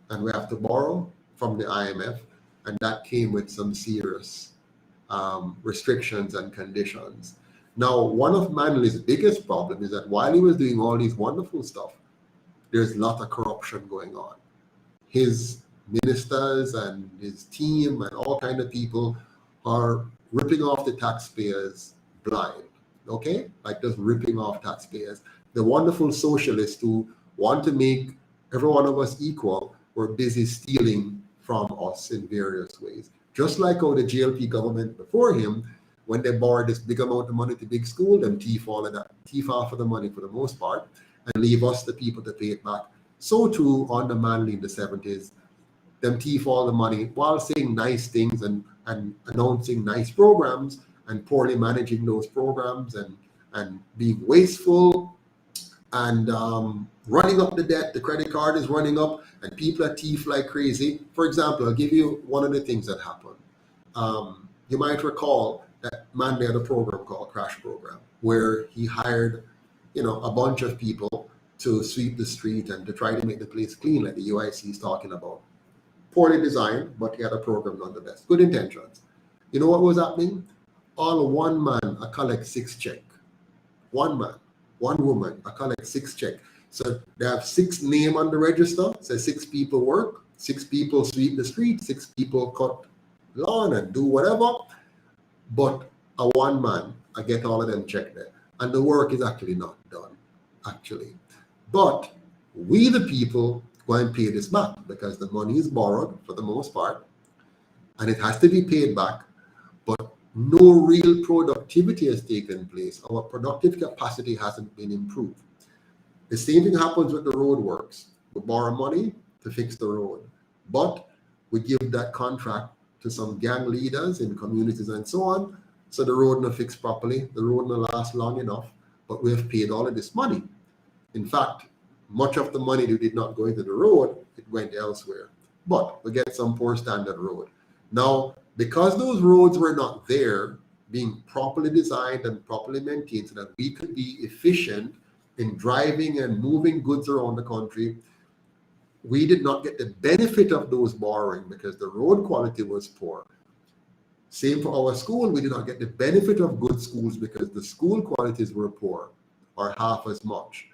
and we have to borrow from the IMF, and that came with some serious restrictions and conditions. Now, one of Manley's biggest problems is that while he was doing all these wonderful stuff, there's a lot of corruption going on. His ministers and his team and all kind of people are ripping off the taxpayers blind, okay? Like just ripping off taxpayers. The wonderful socialists who want to make every one of us equal were busy stealing from us in various ways. Just like how the GLP government before him, when they borrowed this big amount of money to big school, them thief off of the money for the most part and leave us the people to pay it back. So too on the Manley in the 70s, them thief all the money while saying nice things and announcing nice programs and poorly managing those programs and being wasteful and running up the debt. The credit card is running up and people are thief like crazy. For example, I'll give you one of the things that happened. You might recall that Manley had a program called Crash Program, where he hired, a bunch of people to sweep the street and to try to make the place clean, like the UIC is talking about. Poorly designed, but he had a program nonetheless. Good intentions. You know what was happening? All one man, I collect 6 check. One man, one woman, I collect 6 check. So they have 6 names on the register. So 6 people work, 6 people sweep the street, 6 people cut lawn and do whatever. But a one man, I get all of them checked there. And the work is actually not done, actually. But we the people go and pay this back because the money is borrowed for the most part and it has to be paid back, but no real productivity has taken place. Our productive capacity hasn't been improved. The same thing happens with the road works. We borrow money to fix the road, but we give that contract to some gang leaders in communities and so on, so the road not fixed properly, the road not last long enough, but we have paid all of this money. In fact, much of the money that did not go into the road, it went elsewhere. But we get some poor standard road. Now, because those roads were not there, being properly designed and properly maintained so that we could be efficient in driving and moving goods around the country, we did not get the benefit of those borrowing because the road quality was poor. Same for our school, we did not get the benefit of good schools because the school qualities were poor or half as much.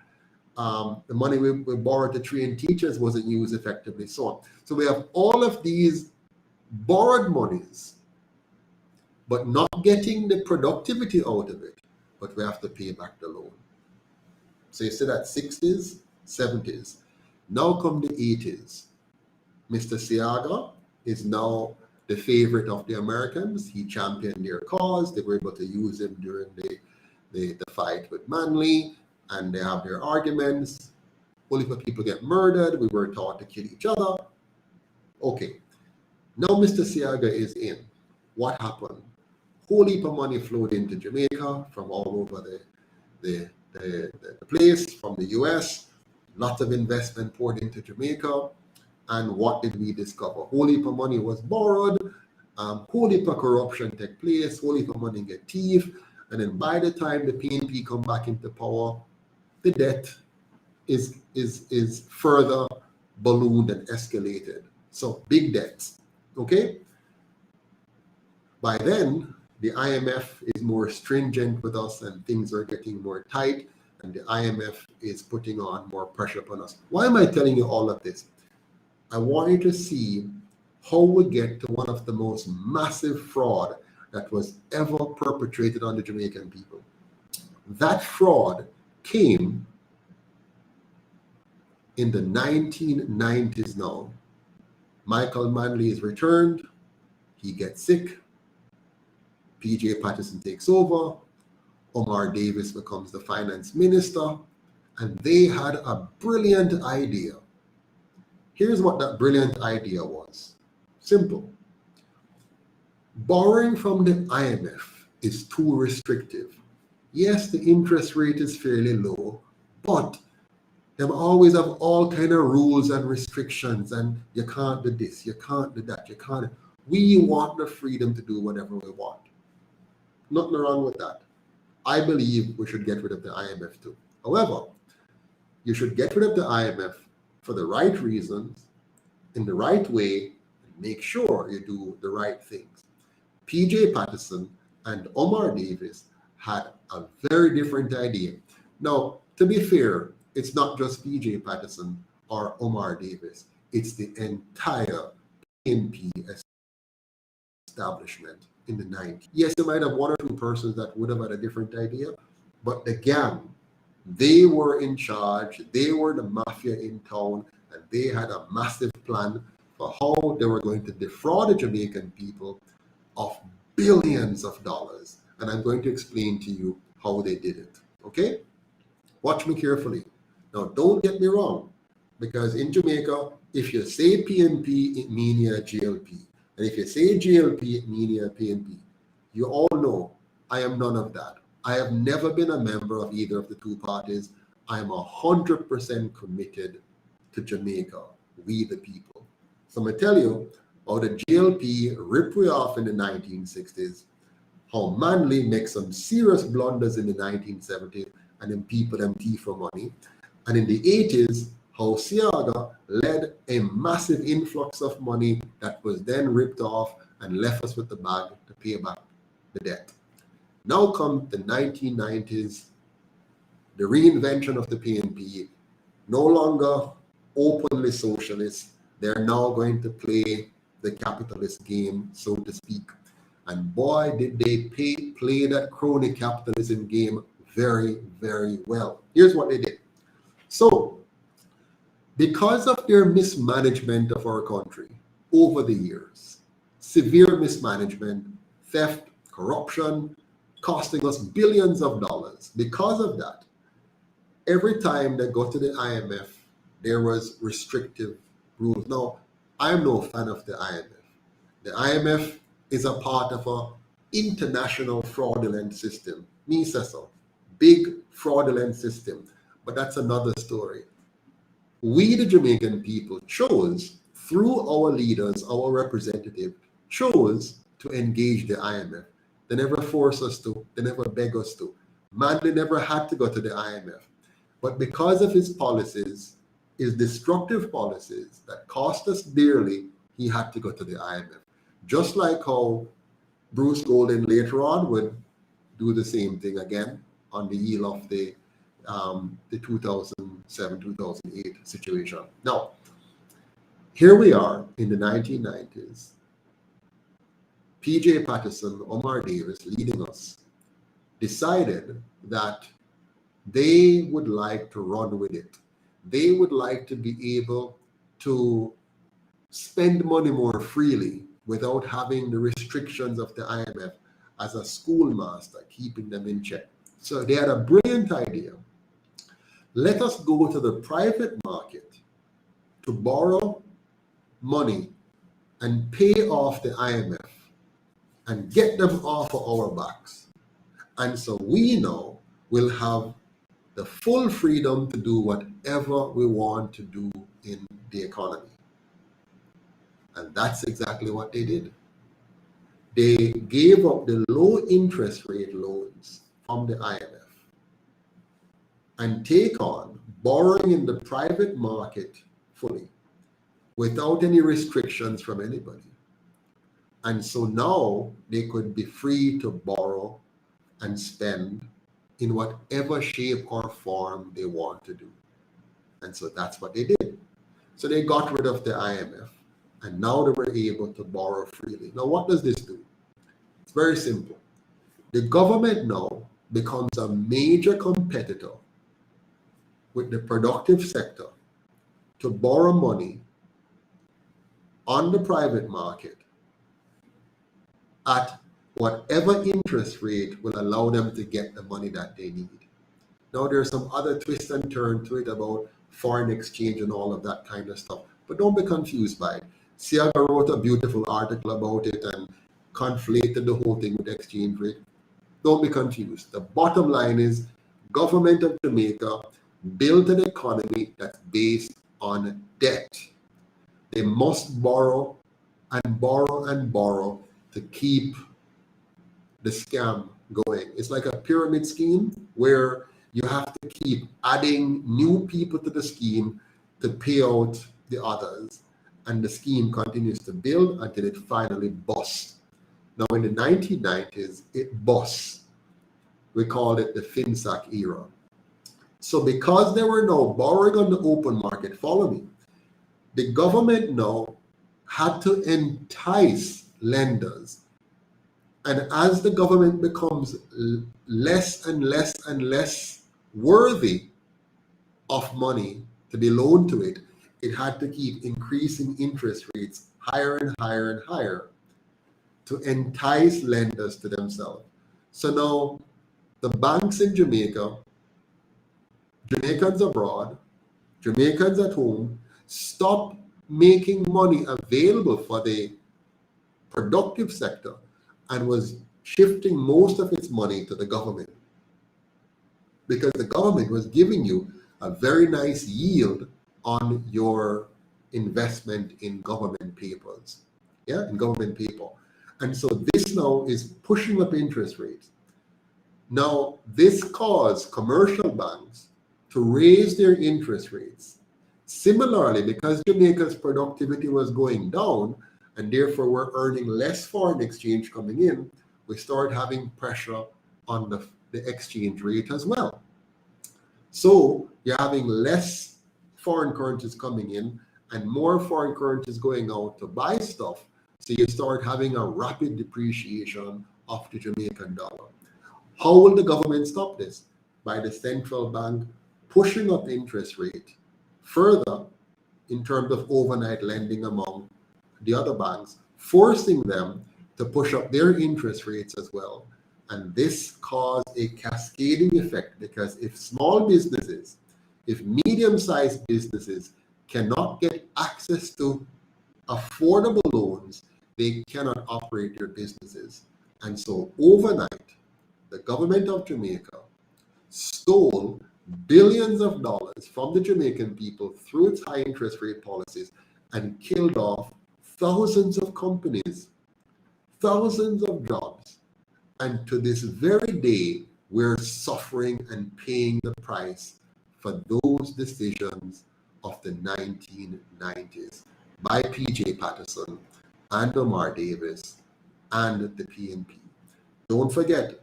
The money we borrowed to train teachers wasn't used effectively, so on. So we have all of these borrowed monies but not getting the productivity out of it, but we have to pay back the loan. So you see that 60s, 70s. Now come the 80s. Mr. Seaga is now the favorite of the Americans. He championed their cause. They were able to use him during the fight with Manley, and they have their arguments. Only for people get murdered. We were taught to kill each other. Okay. Now Mr. Seaga is in. What happened? Whole heap of money flowed into Jamaica from all over the place, from the US. Lots of investment poured into Jamaica. And what did we discover? Whole heap of money was borrowed. Whole heap of corruption took place. Whole heap of money get thief. And then by the time the PNP come back into power, the debt is further ballooned and escalated. So big debts. Okay? By then, the IMF is more stringent with us and things are getting more tight, and the IMF is putting on more pressure upon us. Why am I telling you all of this? I want you to see how we get to one of the most massive fraud that was ever perpetrated on the Jamaican people. That fraud came in the 1990s now. Michael Manley is returned. He gets sick. PJ Patterson takes over. Omar Davis becomes the finance minister. And they had a brilliant idea. Here's what that brilliant idea was. Simple. Borrowing from the IMF is too restrictive. Yes, the interest rate is fairly low, but they always have all kind of rules and restrictions, and you can't do this, you can't do that, you can't. We want the freedom to do whatever we want. Nothing wrong with that. I believe we should get rid of the IMF too. However, you should get rid of the IMF for the right reasons, in the right way, and make sure you do the right things. PJ Patterson and Omar Davis had a very different idea. Now, to be fair, it's not just PJ Patterson or Omar Davis. It's the entire PNP establishment in the 90s. Yes, you might have one or two persons that would have had a different idea, but the gang, they were in charge. They were the mafia in town, and they had a massive plan for how they were going to defraud the Jamaican people of billions of dollars. And I'm going to explain to you how they did it. Okay? Watch me carefully. Now, don't get me wrong, because in Jamaica, if you say PNP, it means you're GLP. And if you say GLP, it means you're PNP. You all know I am none of that. I have never been a member of either of the two parties. I am 100% committed to Jamaica, we the people. So I'm going to tell you how the GLP ripped we off in the 1960s, how Manley makes some serious blunders in the 1970s, and then people them thief for money. And in the 80s, how Seaga led a massive influx of money that was then ripped off and left us with the bag to pay back the debt. Now come the 1990s, the reinvention of the PNP, no longer openly socialist. They're now going to play the capitalist game, so to speak. And boy, did they play that crony capitalism game very, very well. Here's what they did. So, because of their mismanagement of our country over the years, severe mismanagement, theft, corruption, costing us billions of dollars. Because of that, every time they go to the IMF, there was restrictive rules. Now, I'm no fan of the IMF. The IMF is a part of an international fraudulent system. Me says so. Big fraudulent system. But that's another story. We, the Jamaican people, chose, through our leaders, our representative, chose to engage the IMF. They never forced us to. They never begged us to. Manley never had to go to the IMF. But because of his policies, his destructive policies that cost us dearly, he had to go to the IMF. Just like how Bruce Golden later on would do the same thing again on the heel of the 2007-2008 situation. Now, here we are in the 1990s. PJ Patterson, Omar Davis leading us, decided that they would like to run with it. They would like to be able to spend money more freely without having the restrictions of the IMF as a schoolmaster keeping them in check. So they had a brilliant idea. Let us go to the private market to borrow money and pay off the IMF and get them off of our backs. And so we now will have the full freedom to do whatever we want to do in the economy. And that's exactly what they did. They gave up the low interest rate loans from the IMF and take on borrowing in the private market fully without any restrictions from anybody. And so now they could be free to borrow and spend in whatever shape or form they want to do. And so that's what they did. So they got rid of the IMF, and now they were able to borrow freely. Now, what does this do? It's very simple. The government now becomes a major competitor with the productive sector to borrow money on the private market at whatever interest rate will allow them to get the money that they need. Now, there's some other twist and turn to it about foreign exchange and all of that kind of stuff, but don't be confused by it. Siaga wrote a beautiful article about it and conflated the whole thing with exchange rate. Don't be confused. The bottom line is, government of Jamaica built an economy that's based on debt. They must borrow and borrow and borrow to keep the scam going. It's like a pyramid scheme where you have to keep adding new people to the scheme to pay out the others. And the scheme continues to build until it finally busts. Now, in the 1990s, it busts. We called it the FinSac era. So because they were now borrowing on the open market, follow me, the government now had to entice lenders. And as the government becomes less and less and less worthy of money to be loaned to it, it had to keep increasing interest rates higher and higher and higher to entice lenders to themselves. So now the banks in Jamaica, Jamaicans abroad, Jamaicans at home, stop making money available for the productive sector and was shifting most of its money to the government, because the government was giving you a very nice yield on your investment in government papers, in government paper. And so this now is pushing up interest rates. Now, this caused commercial banks to raise their interest rates. Similarly, because Jamaica's productivity was going down, and therefore we're earning less foreign exchange coming in, we start having pressure on the exchange rate as well. So you're having less foreign currencies coming in and more foreign currencies going out to buy stuff. So you start having a rapid depreciation of the Jamaican dollar. How will the government stop this? By the central bank pushing up interest rate further in terms of overnight lending among the other banks, forcing them to push up their interest rates as well. And this caused a cascading effect, because if small businesses, if medium-sized businesses cannot get access to affordable loans, they cannot operate their businesses. And so overnight, the government of Jamaica stole billions of dollars from the Jamaican people through its high interest rate policies and killed off thousands of companies, thousands of jobs. And to this very day, we're suffering and paying the price for those decisions of the 1990s by PJ Patterson and Omar Davis and the PNP. Don't forget,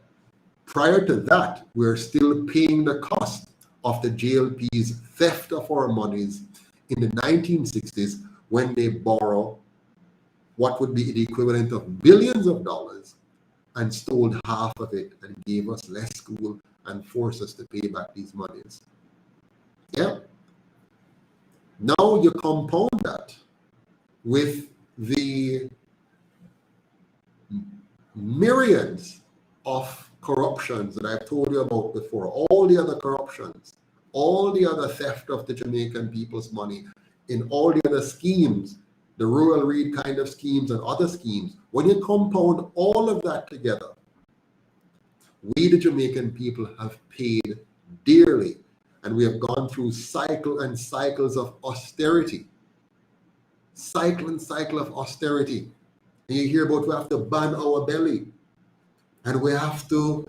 prior to that, we're still paying the cost of the JLP's theft of our monies in the 1960s when they borrow what would be the equivalent of billions of dollars and stole half of it and gave us less school and forced us to pay back these monies. Yeah. Now you compound that with the myriads of corruptions that I've told you about before, all the other corruptions, all the other theft of the Jamaican people's money, in all the other schemes, the rural read kind of schemes and other schemes. When you compound all of that together, we, the Jamaican people, have paid dearly, and we have gone through cycle and cycles of austerity. Cycle and cycle of austerity. And you hear about we have to ban our belly, and we have to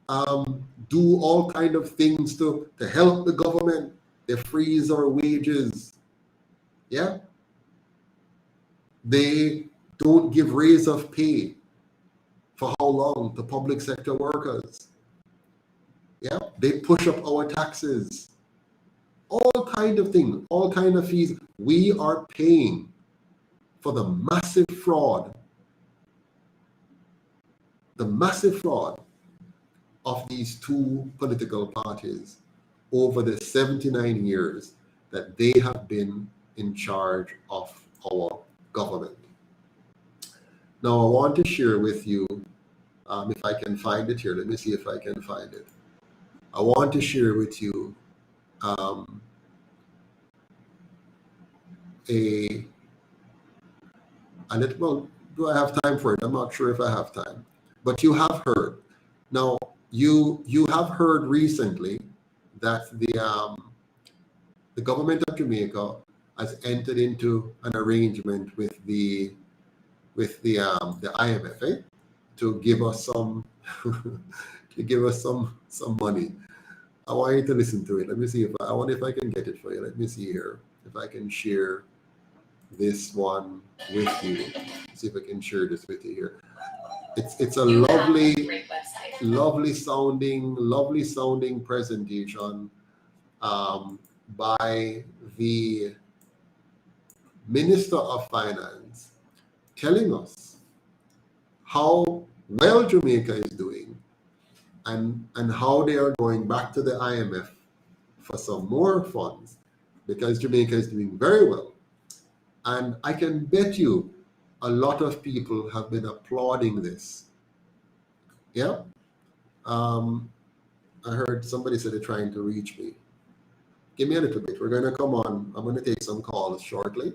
do all kind of things to help the government. They freeze our wages. Yeah. They don't give raise of pay for how long to public sector workers. Yeah. They push up our taxes. All kind of things, all kind of fees. We are paying for the massive fraud of these two political parties over the 79 years that they have been in charge of our government. Now, I want to share with you, if I can find it here, let me see if I can find it. I want to share with you a little, well, do I have time for it? I'm not sure if I have time, but you have heard. Now, you have heard recently that the government of Jamaica has entered into an arrangement with the IMF to give us some some money. I want you to listen to it. Let me see if I wonder if I can get it for you. Let me see here if I can share this one with you. See if I can share this with you here. It's a lovely sounding presentation by the Minister of Finance, telling us how well Jamaica is doing and how they are going back to the IMF for some more funds, because Jamaica is doing very well. And I can bet you a lot of people have been applauding this. Yeah. I heard somebody said they're trying to reach me. Give me a little bit. We're going to come on. I'm going to take some calls shortly.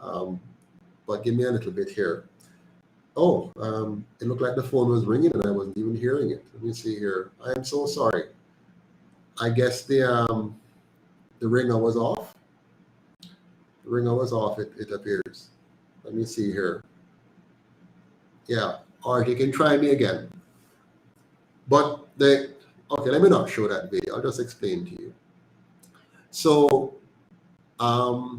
But give me a little bit here. Oh, it looked like the phone was ringing and I wasn't even hearing it. Let me see here. I am so sorry. I guess the ringer was off. The ringer was off, it appears. Let me see here. Yeah. All right, you can try me again. But okay, let me not show that video. I'll just explain to you. So, I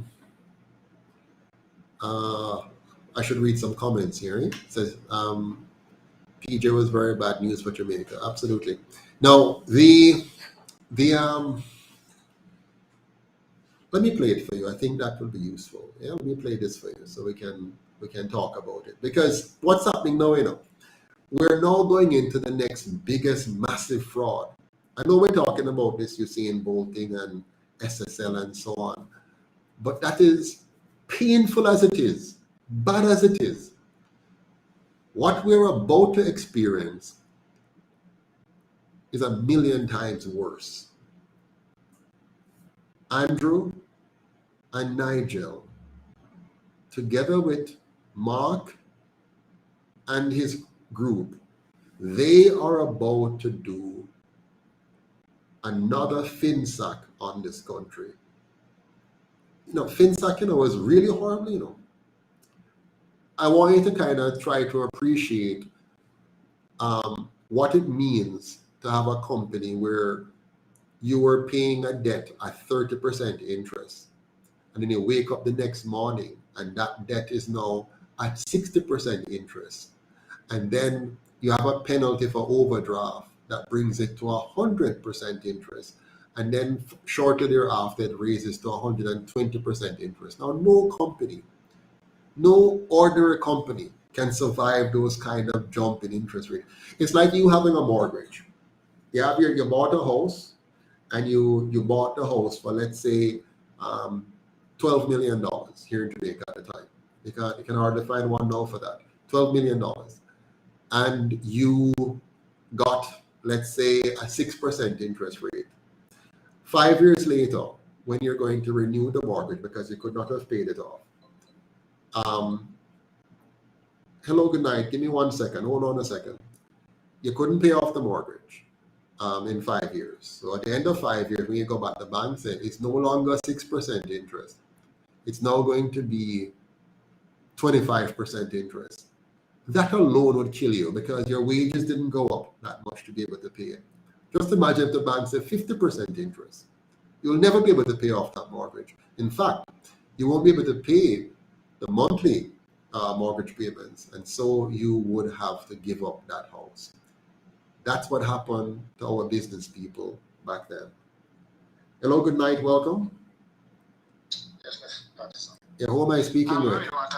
should read some comments here. It says, PJ was very bad news for Jamaica. Absolutely. Now, let me play it for you. I think that will be useful. Yeah, let me play this for you so we can talk about it. Because what's happening now, we're now going into the next biggest massive fraud. I know we're talking about this USAIN bolting and SSL and so on, but that is painful as it is, bad as it is. What we're about to experience is 1,000,000 times worse. Andrew and Nigel, together with Mark and his group, they are about to do another FinSac on this country. FinSac, is really horrible, I want you to kind of try to appreciate what it means to have a company where you were paying a debt at 30% interest, and then you wake up the next morning and that debt is now at 60% interest, and then you have a penalty for overdraft that brings it to 100% interest, and then shortly thereafter it raises to 120% interest. Now, no company No ordinary company can survive those kind of jump in interest rate. It's like you having a mortgage. You bought a house, and you bought the house for, let's say, $12 million here in Jamaica at the time. You can hardly find one now for that. $12 million. And you got, let's say, a 6% interest rate. 5 years later, when you're going to renew the mortgage because you could not have paid it off. Hello, good night. Give me 1 second. Hold on a second. You couldn't pay off the mortgage in 5 years. So at the end of 5 years, when you go back, the bank said it's no longer 6% interest. It's now going to be 25% interest. That alone would kill you because your wages didn't go up that much to be able to pay it. Just imagine if the bank said 50% interest. You'll never be able to pay off that mortgage. In fact, you won't be able to pay the monthly mortgage payments, and so you would have to give up that house. That's what happened to our business people back then. Hello, good night, welcome. Yes, Mr. Patterson. Yeah, who am I speaking with? Really want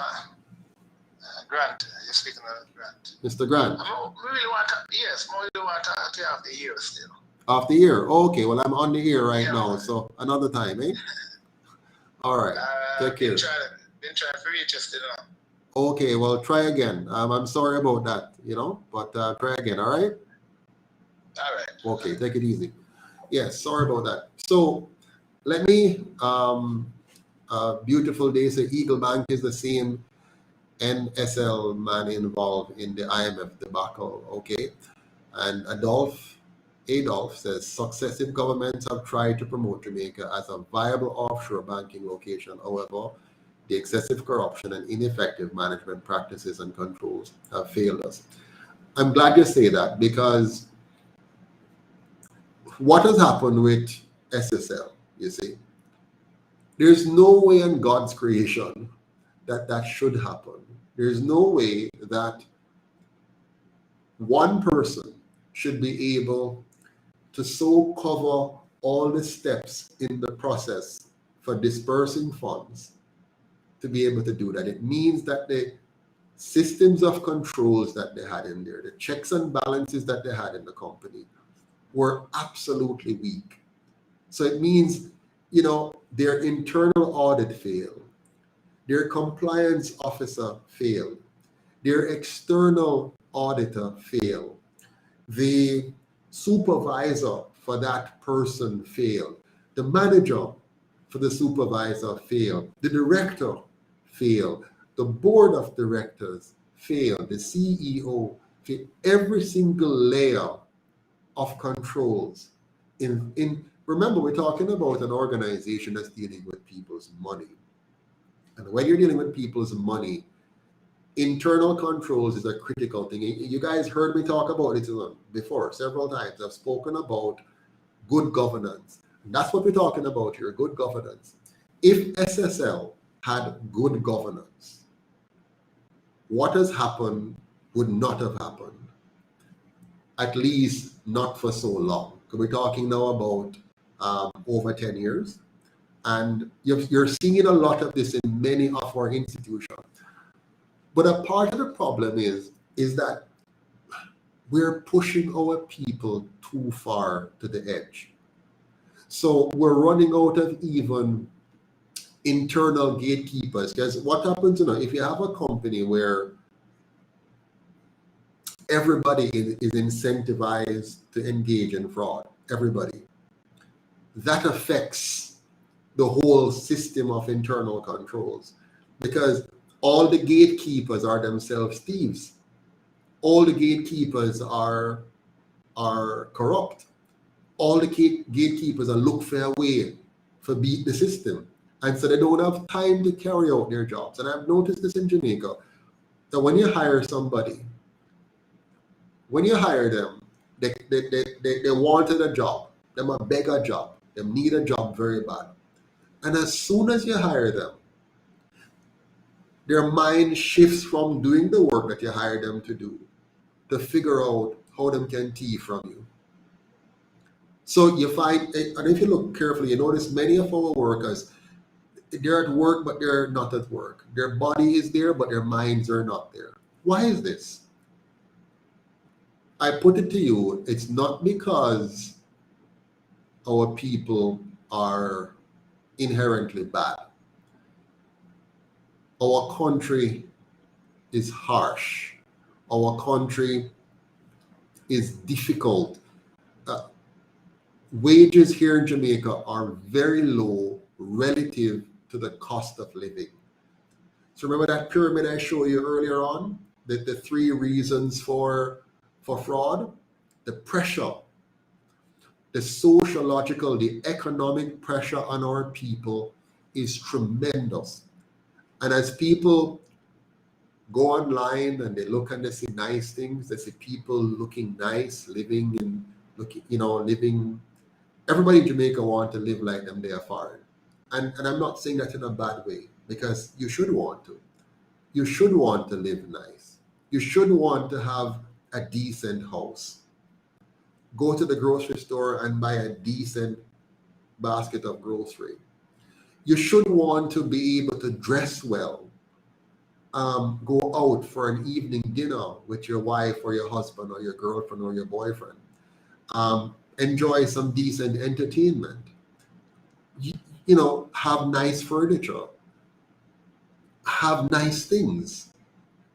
Grant. You're speaking of Grant. Mr. Grant. We really want to, yes, we really want to have the year still. Off the ear. Okay, well, I'm on the ear right now, so another time, eh? All right, take care. Been trying to reach you still now. Okay, well, try again. I'm sorry about that, but try again, all right? All right. Okay, take it easy. Yes, sorry about that. So let me, beautiful day. So Eagle Bank is the same NSL man involved in the IMF debacle, okay? And Adolf says, successive governments have tried to promote Jamaica as a viable offshore banking location. However, the excessive corruption and ineffective management practices and controls have failed us. I'm glad you say that, because what has happened with SSL, you see, there's no way in God's creation that should happen. There's no way that one person should be able to so cover all the steps in the process for dispersing funds to be able to do that. It means that the systems of controls that they had in there, the checks and balances that they had in the company, were absolutely weak. So it means, their internal audit failed, their compliance officer failed, their external auditor failed, the supervisor for that person failed, the manager for the supervisor failed, the director failed, the board of directors failed, the CEO failed. Every single layer of controls remember, we're talking about an organization that's dealing with people's money. And when you're dealing with people's money, internal controls is a critical thing. You guys heard me talk about it before several times. I've spoken about good governance. And that's what we're talking about here, good governance. If SSL had good governance, what has happened would not have happened, at least not for so long. We're talking now about over 10 years. And you're seeing a lot of this in many of our institutions. But a part of the problem is that we're pushing our people too far to the edge. So we're running out of even internal gatekeepers. Because what happens, if you have a company where everybody is incentivized to engage in fraud, everybody, that affects the whole system of internal controls, because all the gatekeepers are themselves thieves. All the gatekeepers are corrupt. All the gatekeepers are look for a way to beat the system. And so they don't have time to carry out their jobs. And I've noticed this in Jamaica, that when you hire somebody, when you hire them, they wanted a job. They might beg a job. They need a job very bad. And as soon as you hire them, their mind shifts from doing the work that you hired them to do to figure out how them can thief from you. So you find, and if you look carefully, you notice many of our workers, they're at work, but they're not at work. Their body is there, but their minds are not there. Why is this? I put it to you, it's not because our people are inherently bad. Our country is harsh. Our country is difficult. Wages here in Jamaica are very low relative to the cost of living. So remember that pyramid I showed you earlier on? The three reasons for fraud? The pressure, the sociological, the economic pressure on our people is tremendous. And as people go online and they look and they see nice things, they see people looking nice, living, everybody in Jamaica want to live like them they are foreign. And I'm not saying that in a bad way, because you should want to. You should want to live nice. You should want to have a decent house. Go to the grocery store and buy a decent basket of grocery. You should want to be able to dress well. Go out for an evening dinner with your wife or your husband or your girlfriend or your boyfriend. Enjoy some decent entertainment. Have nice furniture. Have nice things.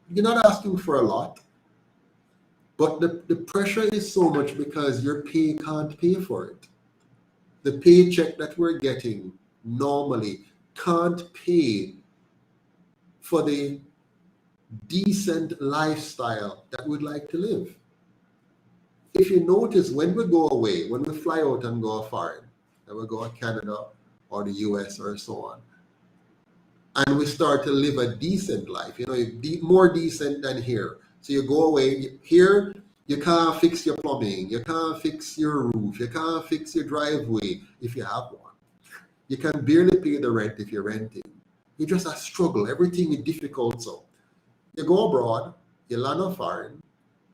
You're not asking for a lot, but the pressure is so much because your pay can't pay for it. The paycheck that we're getting normally can't pay for the decent lifestyle that we'd like to live. If you notice, when we go away, when we fly out and go foreign, and we go to Canada or the US or so on, and we start to live a decent life, more decent than here. So you go away, here you can't fix your plumbing, you can't fix your roof, you can't fix your driveway if you have one. You can barely pay the rent if you're renting. You just a struggle, everything is difficult. So you go abroad, you land on foreign,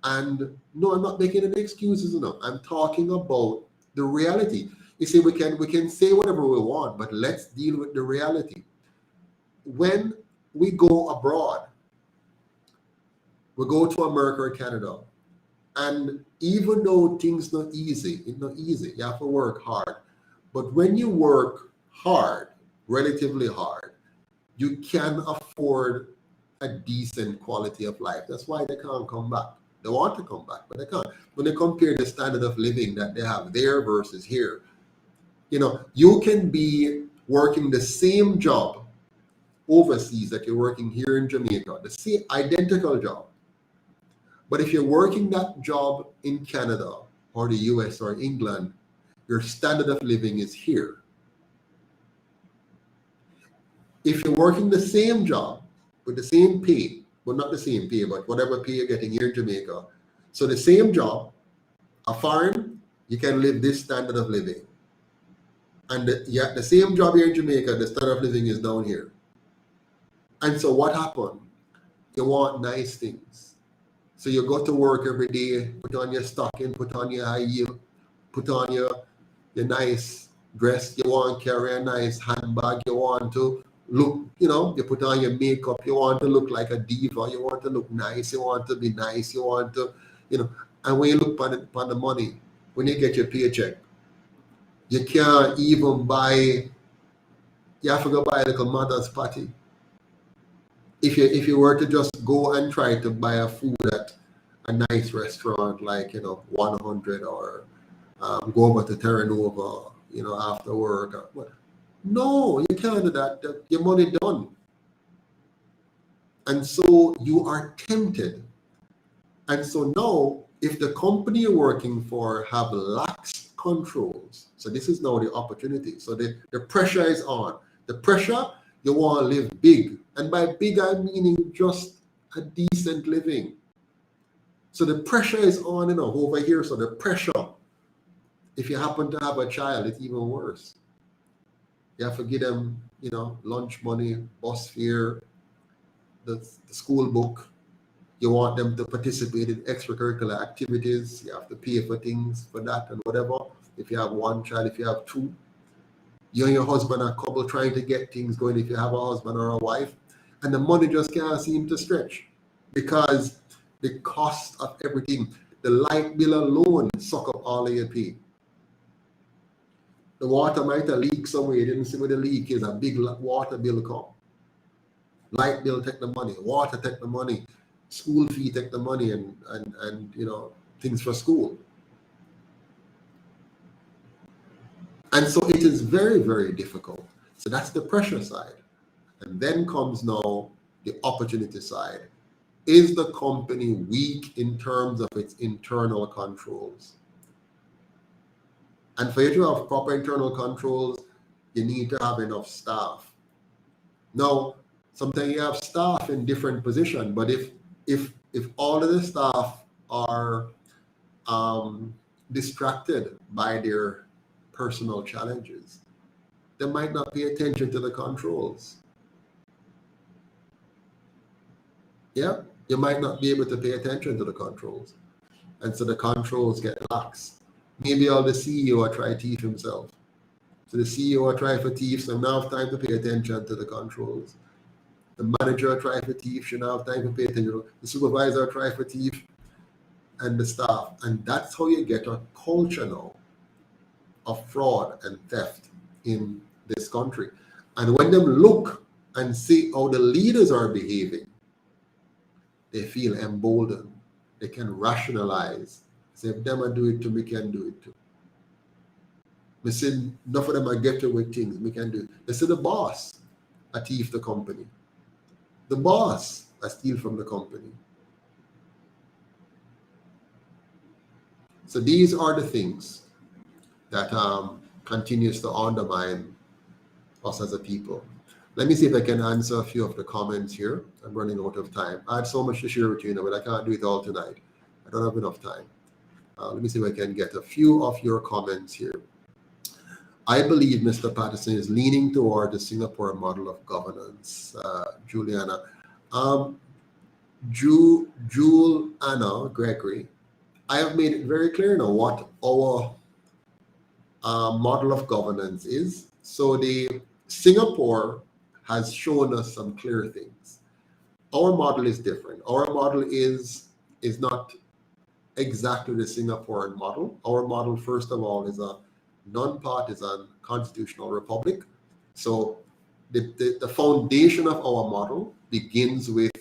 and no, I'm not making any excuses. No, I'm talking about the reality. You see, we can say whatever we want, but let's deal with the reality. When we go abroad, we go to America or Canada, and even though things not easy, it's not easy. You have to work hard. But when you work hard, relatively hard, you can afford a decent quality of life. That's why they can't come back. They want to come back, but they can't. When they compare the standard of living that they have there versus here, you can be working the same job overseas that you're working here in Jamaica, the same identical job. But if you're working that job in Canada or the US or England, your standard of living is here. If you're working the same job with the same pay, well, not the same pay, but whatever pay you're getting here in Jamaica, so the same job, a foreign, you can live this standard of living. And the same job here in Jamaica, the standard of living is down here. And so what happened? You want nice things. So you go to work every day, put on your stocking, put on your high heel, put on your nice dress. You want to carry a nice handbag. You want to look, you put on your makeup. You want to look like a diva. You want to look nice. You want to be nice. You want to, and when you look upon the money, when you get your paycheck, you can't even buy, you have to go buy a little mother's party. If you were to just go and try to buy a food at a nice restaurant like 100 or go over to Terra Nova after work, no, you can't do that. Your money done, and so you are tempted. And so now, if the company you're working for have lax controls, so this is now the opportunity. So the pressure is on. The pressure. You want to live big. And by big, I'm meaning just a decent living. So the pressure is on, over here. So the pressure, if you happen to have a child, it's even worse. You have to give them, lunch money, bus fare, the school book. You want them to participate in extracurricular activities. You have to pay for things for that and whatever. If you have one child, if you have two. You and your husband are couple trying to get things going if you have a husband or a wife, and the money just can't seem to stretch because the cost of everything, the light bill alone suck up all of your pay. The water might have leaked somewhere, you didn't see where the leak is, a big water bill come. Light bill take the money, water take the money, school fee take the money, and you know, things for school. And so it is very, very difficult. So that's the pressure side. And then comes now the opportunity side. Is the company weak in terms of its internal controls? And for you to have proper internal controls, you need to have enough staff. Now, sometimes you have staff in different positions, but if all of the staff are distracted by their personal challenges, they might not pay attention to the controls. Yeah, you might not be able to pay attention to the controls. And so the controls get lax. Maybe all the CEO will try to thief himself. So the CEO will try for thief, so now have time to pay attention to the controls. The manager will try for thief, should now have time to pay attention. The supervisor will try for thief, and the staff. And that's how you get a culture now of fraud and theft in this country. And when them look and see how the leaders are behaving, they feel emboldened. They can rationalize. Say, if them do it too, we can do it too. We say, enough of them are getting with things, we can do it. They say the boss a thief the company. The boss a steal from the company. So these are the things that continues to undermine us as a people. Let me see if I can answer a few of the comments here. I'm running out of time. I had so much to share with you, but I can't do it all tonight. I don't have enough time. Let me see if I can get a few of your comments here. I believe Mr. Patterson is leaning toward the Singapore model of governance, Juliana. Juliana Gregory, I have made it very clear now what our model of governance is. So the Singapore has shown us some clear things. Our model is different. Our model is not exactly the Singaporean model. Our model, first of all, is a non-partisan constitutional republic. So the foundation of our model begins with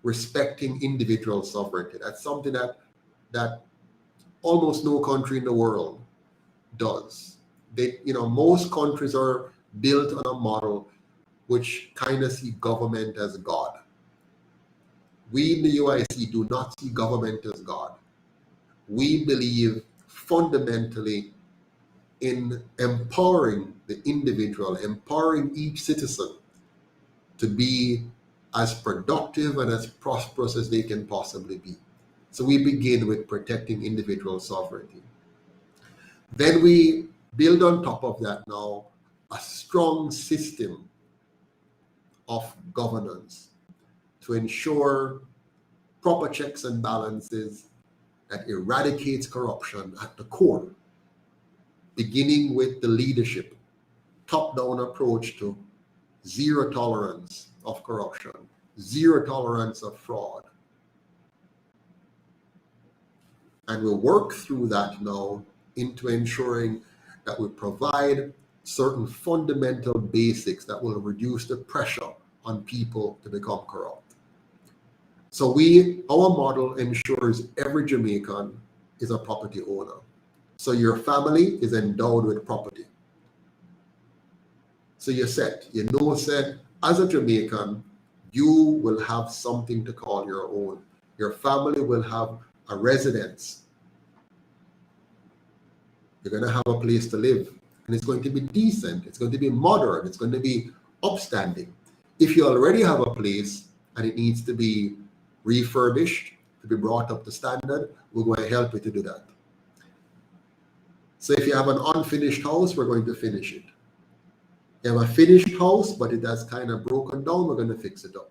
respecting individual sovereignty. That's something that almost no country in the world does. Most countries are built on a model which kind of see government as God. We in the UIC do not see government as God. We believe fundamentally in empowering the individual, empowering each citizen to be as productive and as prosperous as they can possibly be. So we begin with protecting individual sovereignty. Then we build on top of that now a strong system of governance to ensure proper checks and balances that eradicates corruption at the core, beginning with the leadership, top-down approach to zero tolerance of corruption, zero tolerance of fraud. And we'll work through that now into ensuring that we provide certain fundamental basics that will reduce the pressure on people to become corrupt. So our model ensures every Jamaican is a property owner. So your family is endowed with property. So you're set. As a Jamaican, you will have something to call your own. Your family will have a residence. You're going to have a place to live. And it's going to be decent. It's going to be modern. It's going to be upstanding. If you already have a place and it needs to be refurbished, to be brought up to standard, we're going to help you to do that. So if you have an unfinished house, we're going to finish it. You have a finished house, but it has kind of broken down, we're going to fix it up.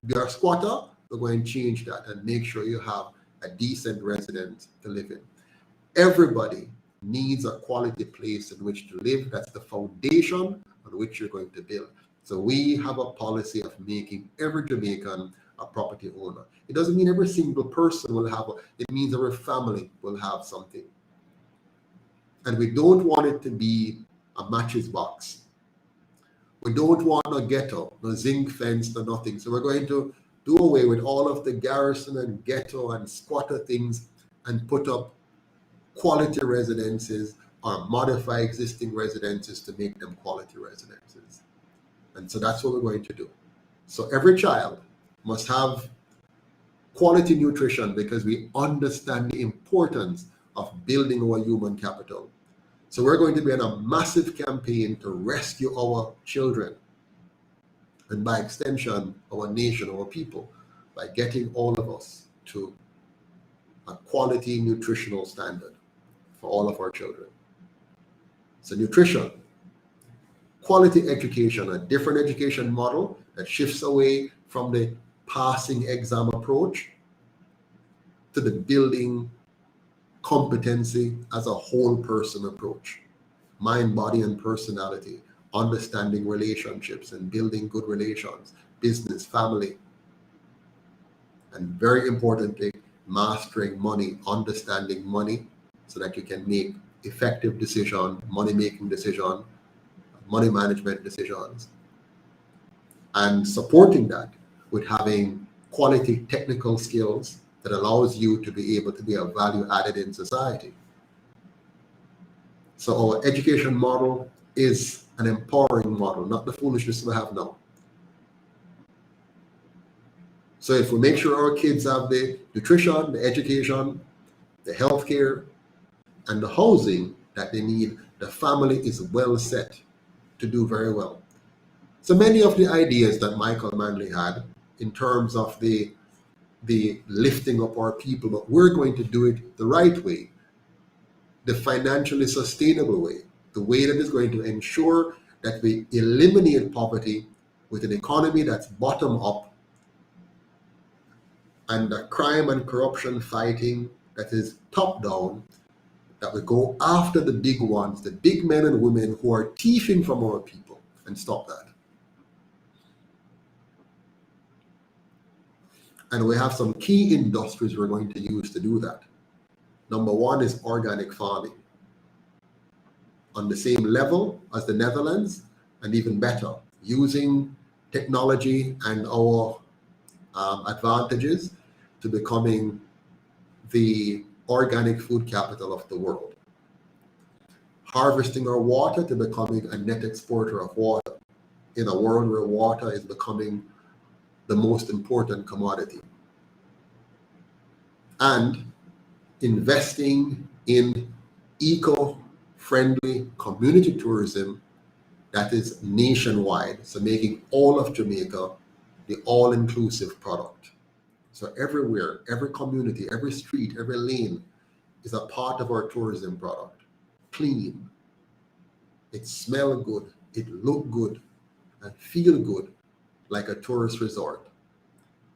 If you're a squatter, we're going to change that and make sure you have a decent residence to live in. Everybody needs a quality place in which to live. That's the foundation on which you're going to build. So we have a policy of making every Jamaican a property owner. It doesn't mean every single person will have, it means every family will have something. And we don't want it to be a matches box. We don't want no ghetto, no zinc fence, no nothing. So we're going to do away with all of the garrison and ghetto and squatter things and put up quality residences or modify existing residences to make them quality residences. And so that's what we're going to do. So every child must have quality nutrition because we understand the importance of building our human capital. So we're going to be in a massive campaign to rescue our children and by extension, our nation, our people, by getting all of us to a quality nutritional standard for all of our children. So nutrition, quality education, a different education model that shifts away from the passing exam approach to the building competency as a whole person approach. Mind, body, and personality, understanding relationships and building good relations, business, family, and very importantly, mastering money, understanding money so that you can make effective decision, money-making decision, money management decisions, and supporting that with having quality technical skills that allows you to be able to be a value added in society. So our education model is an empowering model, not the foolishness we have now. So if we make sure our kids have the nutrition, the education, the healthcare, and the housing that they need, the family is well set to do very well. So many of the ideas that Michael Manley had in terms of the lifting up our people, but we're going to do it the right way, the financially sustainable way, the way that is going to ensure that we eliminate poverty with an economy that's bottom up and a crime and corruption fighting that is top down, that we go after the big ones, the big men and women who are thieving from our people, and stop that. And we have some key industries we're going to use to do that. Number one is organic farming. On the same level as the Netherlands, and even better, using technology and our advantages to becoming the organic food capital of the world. Harvesting our water to becoming a net exporter of water in a world where water is becoming the most important commodity. And investing in eco-friendly community tourism that is nationwide, so making all of Jamaica the all-inclusive product. So everywhere, every community, every street, every lane is a part of our tourism product. Clean, it smell good, it look good, and feel good like a tourist resort.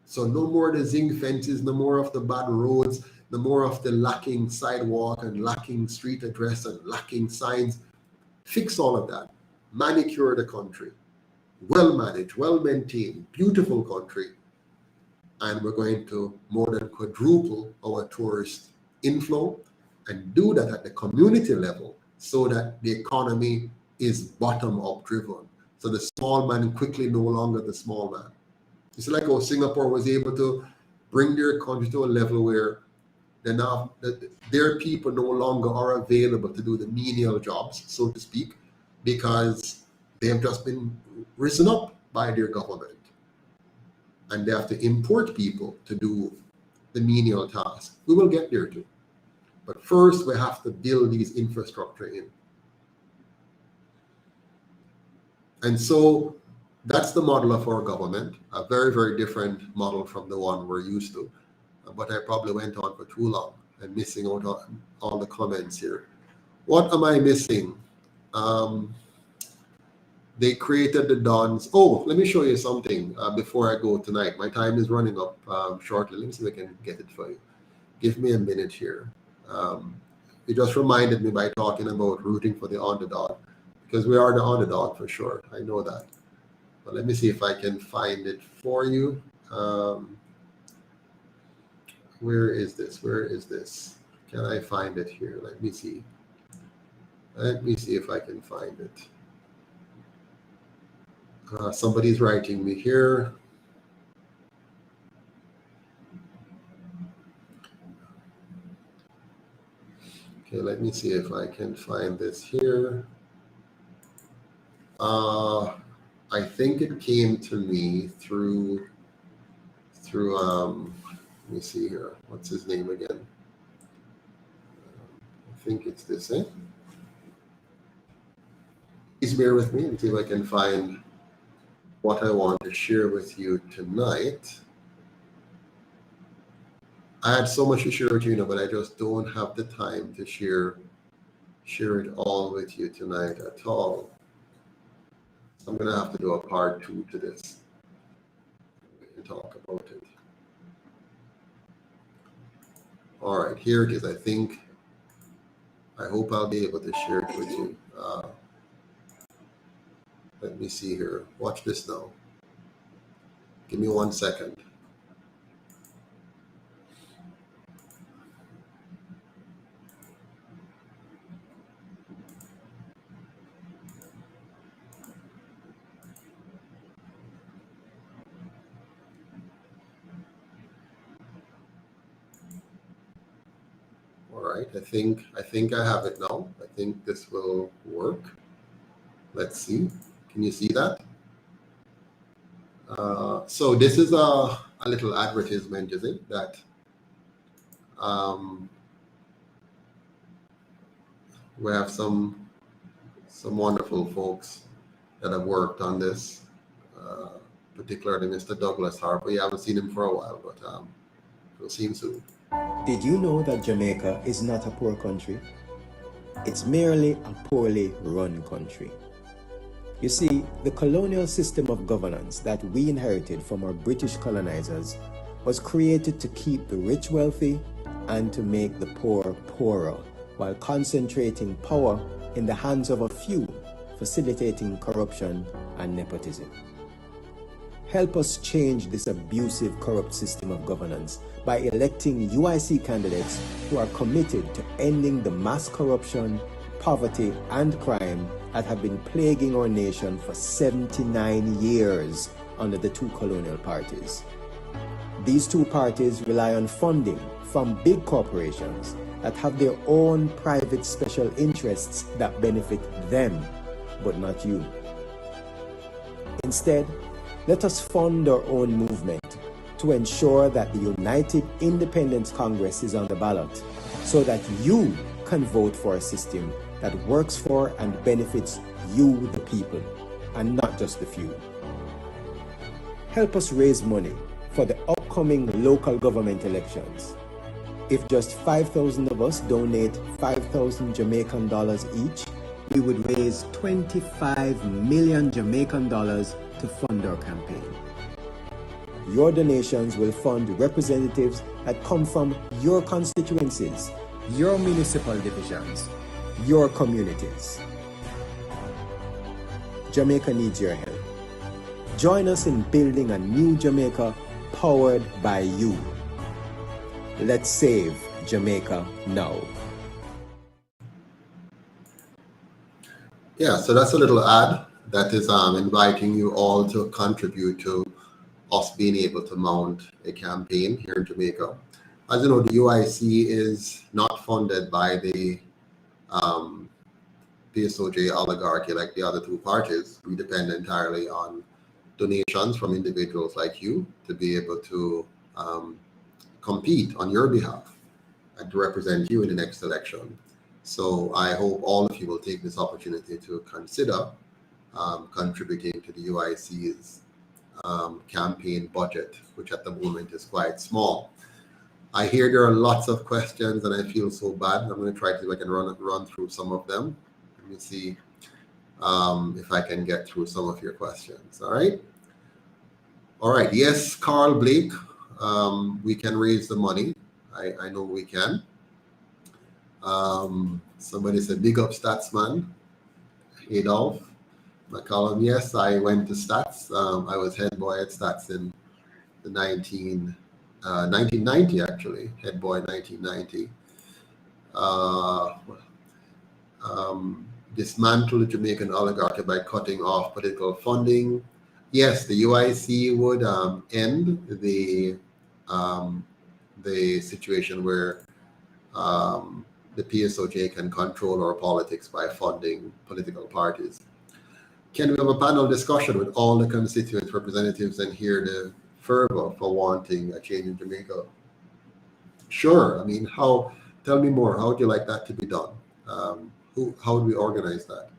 So no more the zinc fences, no more of the bad roads, no more of the lacking sidewalk and lacking street address and lacking signs. Fix all of that. Manicure the country. Well managed, well maintained, beautiful country. And we're going to more than quadruple our tourist inflow and do that at the community level so that the economy is bottom-up driven. So the small man quickly no longer the small man. It's like how Singapore was able to bring their country to a level where their people no longer are available to do the menial jobs, so to speak, because they have just been risen up by their government. And they have to import people to do the menial tasks. We will get there too. But first, we have to build these infrastructure in. And so that's the model of our government, a very, very different model from the one we're used to. But I probably went on for too long and missing out on all the comments here. What am I missing? They created the Dons. Oh, let me show you something before I go tonight. My time is running up shortly. Let me see if I can get it for you. Give me a minute here. you just reminded me by talking about rooting for the underdog, because we are the underdog for sure. I know that. But let me see if I can find it for you. Where is this? Where is this? Can I find it here? Let me see. Let me see if I can find it. Somebody's writing me here. Okay, let me see if I can find this here. I think it came to me through let me see here. What's his name again? I think it's this, eh? Please bear with me and see if I can find what I want to share with you tonight. I had so much to share with you, but I just don't have the time to share it all with you tonight at all. So I'm gonna have to do a part 2 to this. We can talk about it. All right, here it is. I hope I'll be able to share it with you. Let me see here. Watch this now. Give me 1 second. All right, I think I have it now. I think this will work. Let's see. Can you see that? So this is a little advertisement, is it? That we have some wonderful folks that have worked on this, particularly Mr. Douglas Harper. You haven't seen him for a while, but we'll see him soon. Did you know that Jamaica is not a poor country? It's merely a poorly run country. You see, the colonial system of governance that we inherited from our British colonizers was created to keep the rich wealthy and to make the poor poorer, while concentrating power in the hands of a few, facilitating corruption and nepotism. Help us change this abusive, corrupt system of governance by electing UIC candidates who are committed to ending the mass corruption, poverty, and crime that have been plaguing our nation for 79 years under the two colonial parties. These two parties rely on funding from big corporations that have their own private special interests that benefit them, but not you. Instead, let us fund our own movement to ensure that the United Independence Congress is on the ballot, so that you can vote for a system that works for and benefits you, the people, and not just the few. Help us raise money for the upcoming local government elections. If just 5,000 of us donate 5,000 Jamaican dollars each, we would raise 25 million Jamaican dollars to fund our campaign. Your donations will fund representatives that come from your constituencies, your municipal divisions, your communities. Jamaica needs your help. Join us in building a new Jamaica powered by you. Let's save Jamaica now. Yeah, so that's a little ad that is inviting you all to contribute to us being able to mount a campaign here in Jamaica. As you know, the UIC is not funded by the PSOJ oligarchy like the other two parties. We depend entirely on donations from individuals like you to be able to compete on your behalf and to represent you in the next election. So I hope all of you will take this opportunity to consider contributing to the UIC's campaign budget, which at the moment is quite small. I hear there are lots of questions and I feel so bad. I'm going to try to see if I can run through some of them. Let me see if I can get through some of your questions. All right. All right. Yes, Carl Blake, we can raise the money. I know we can. Somebody said, big up Statsman, Adolf. McCallum, yes, I went to Stats. I was head boy at Stats in the 1990, actually. Head boy 1990. Dismantle the Jamaican oligarchy by cutting off political funding. Yes, the UIC would end the situation where the PSOJ can control our politics by funding political parties. Can we have a panel discussion with all the constituent representatives and hear the fervor for wanting a change in Jamaica? Sure. I mean, tell me more. How would you like that to be done? How would we organize that?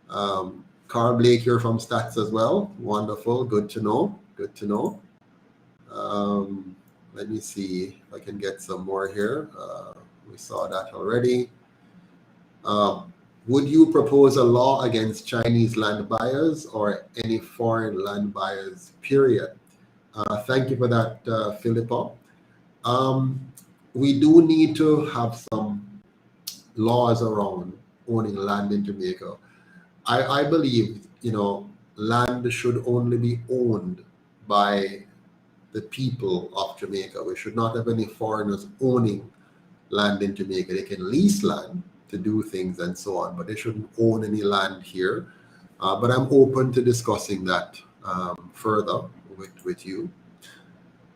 Carl Blake here from Stats as well. Wonderful. Good to know. Good to know. Let me see if I can get some more here. We saw that already. Would you propose a law against Chinese land buyers or any foreign land buyers, period? Thank you for that, Philippa. We do need to have some laws around owning land in Jamaica. I believe, land should only be owned by the people of Jamaica. We should not have any foreigners owning land in Jamaica. They can lease land to do things and so on, but they shouldn't own any land here. But I'm open to discussing that further with you.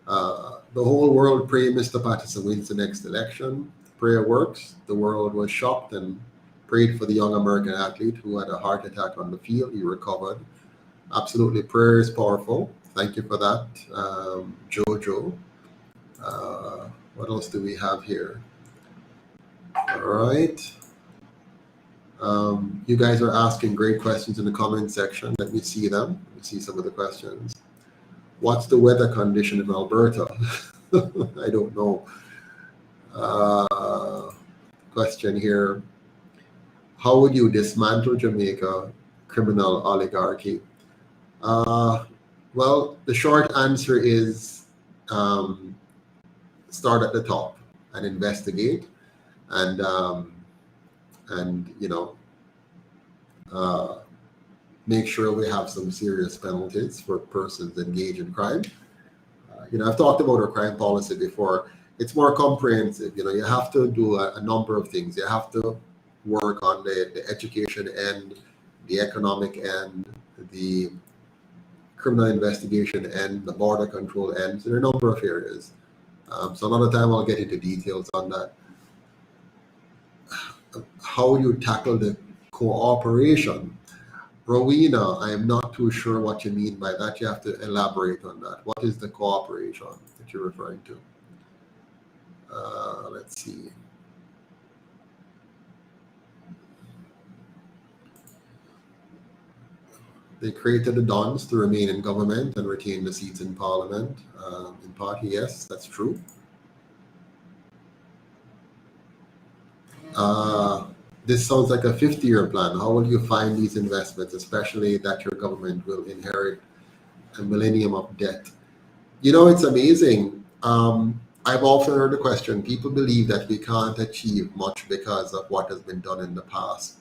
The whole world pray Mr. Patterson wins the next election. Prayer works. The world was shocked and prayed for the young American athlete who had a heart attack on the field. He recovered. Absolutely, prayer is powerful. Thank you for that, Jojo. What else do we have here? All right. You guys are asking great questions in the comment section. Let me see them. Let me see some of the questions. What's the weather condition in Alberta? I don't know. Question here. How would you dismantle Jamaica criminal oligarchy? Well, the short answer is start at the top and investigate and make sure we have some serious penalties for persons engaged in crime. I've talked about our crime policy before. It's more comprehensive. You have to do a number of things. You have to work on the education end, the economic end, the criminal investigation end, the border control end. So there are a number of areas. So another time I'll get into details on that. How you tackle the cooperation. Rowena, I am not too sure what you mean by that. You have to elaborate on that. What is the cooperation that you're referring to? Let's see. They created the Dons to remain in government and retain the seats in parliament. In part, yes, that's true. This sounds like a 50-year plan. How will you find these investments, especially that your government will inherit a millennium of debt? It's amazing. I've often heard the question, people believe that we can't achieve much because of what has been done in the past.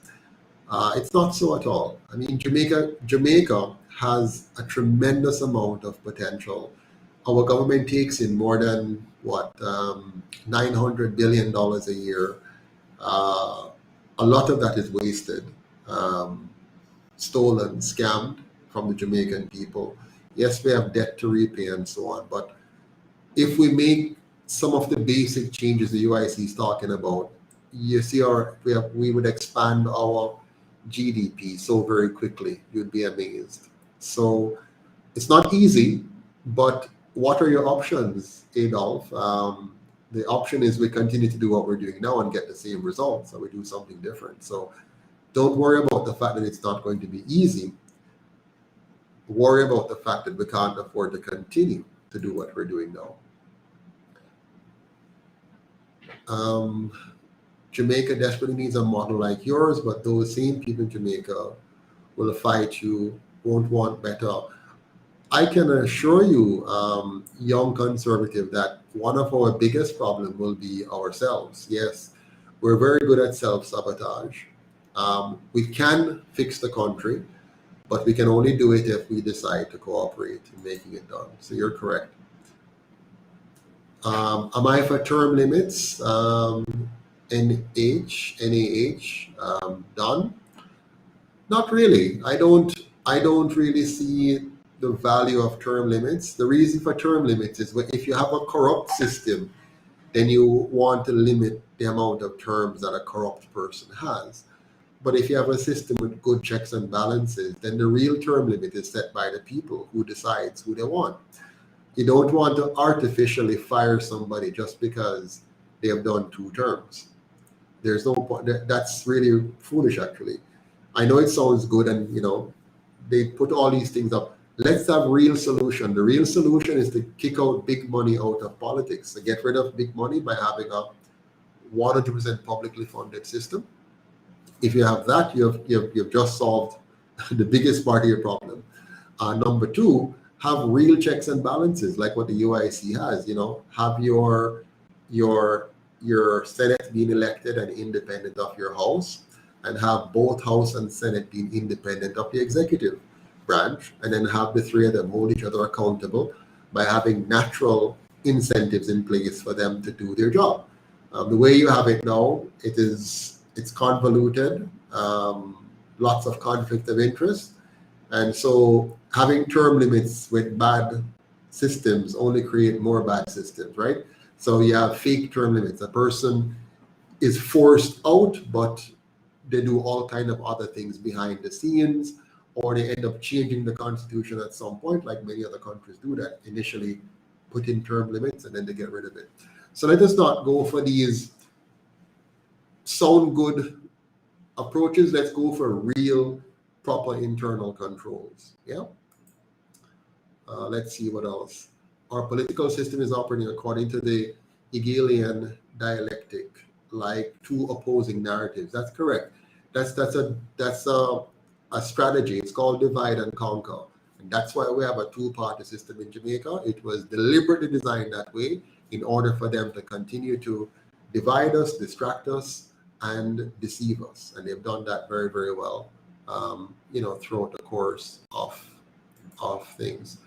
It's not so at all. I mean, Jamaica has a tremendous amount of potential. Our government takes in more than, $900 billion a year. A lot of that is wasted, stolen, scammed from the Jamaican people. Yes, we have debt to repay and so on, but if we make some of the basic changes the UIC is talking about, you see we would expand our GDP so very quickly. You'd be amazed. So it's not easy, but what are your options, Adolf? The option is we continue to do what we're doing now and get the same results, or we do something different. So don't worry about the fact that it's not going to be easy. Worry about the fact that we can't afford to continue to do what we're doing now. Jamaica desperately needs a model like yours, but those same people in Jamaica will fight you, won't want better. I can assure you, young conservative, that one of our biggest problems will be ourselves. Yes, We're very good at self-sabotage. We can fix the country, but we can only do it if we decide to cooperate in making it done. So you're correct. Am I for term limits? NAH, done? Not really. I don't really see the value of term limits. The reason for term limits is if you have a corrupt system, then you want to limit the amount of terms that a corrupt person has. But if you have a system with good checks and balances, then the real term limit is set by the people who decides who they want. You don't want to artificially fire somebody just because they have done 2 terms. There's no point. That's really foolish, actually. I know it sounds good, and they put all these things up. Let's have real solution. The real solution is to kick out big money out of politics, to get rid of big money by having a 100% publicly funded system. If you have that, you've just solved the biggest part of your problem. Number 2, have real checks and balances, like what the UIC has. Have your Senate being elected and independent of your House, and have both House and Senate being independent of the executive branch, and then have the 3 of them hold each other accountable by having natural incentives in place for them to do their job. The way you have it now, it's convoluted, lots of conflict of interest, and so having term limits with bad systems only create more bad systems, right? So you have fake term limits. A person is forced out, but they do all kind of other things behind the scenes, or they end up changing the constitution at some point, like many other countries do that. Initially put in term limits and then they get rid of it. So let us not go for these sound good approaches. Let's go for real, proper internal controls. Yeah. Let's see what else. Our political system is operating according to the Hegelian dialectic, like 2 opposing narratives. That's correct. That's a strategy. It's called divide and conquer, and that's why we have a 2-party system in Jamaica. It was deliberately designed that way in order for them to continue to divide us, distract us, and deceive us, and they've done that very, very well. Throughout the course of things.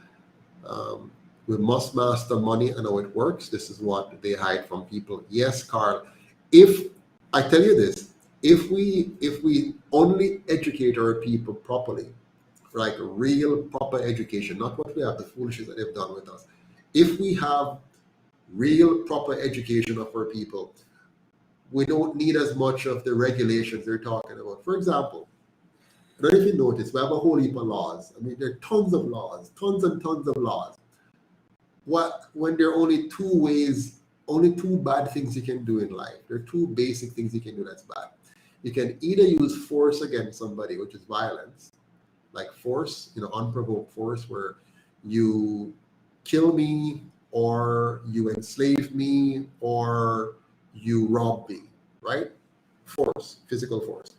We must master money and how it works. This is what they hide from people. Yes, Carl. If I tell you this, if we only educate our people properly, like real proper education, not what we have, the foolishness that they've done with us. If we have real proper education of our people, we don't need as much of the regulations they're talking about. For example, I don't know if you notice, we have a whole heap of laws. I mean, there are tons of laws, tons and tons of laws. When there are only 2 ways, only 2 bad things you can do in life. There are 2 basic things you can do that's bad. You can either use force against somebody, which is violence, like force, unprovoked force, where you kill me, or you enslave me, or you rob me, right? Force, physical force.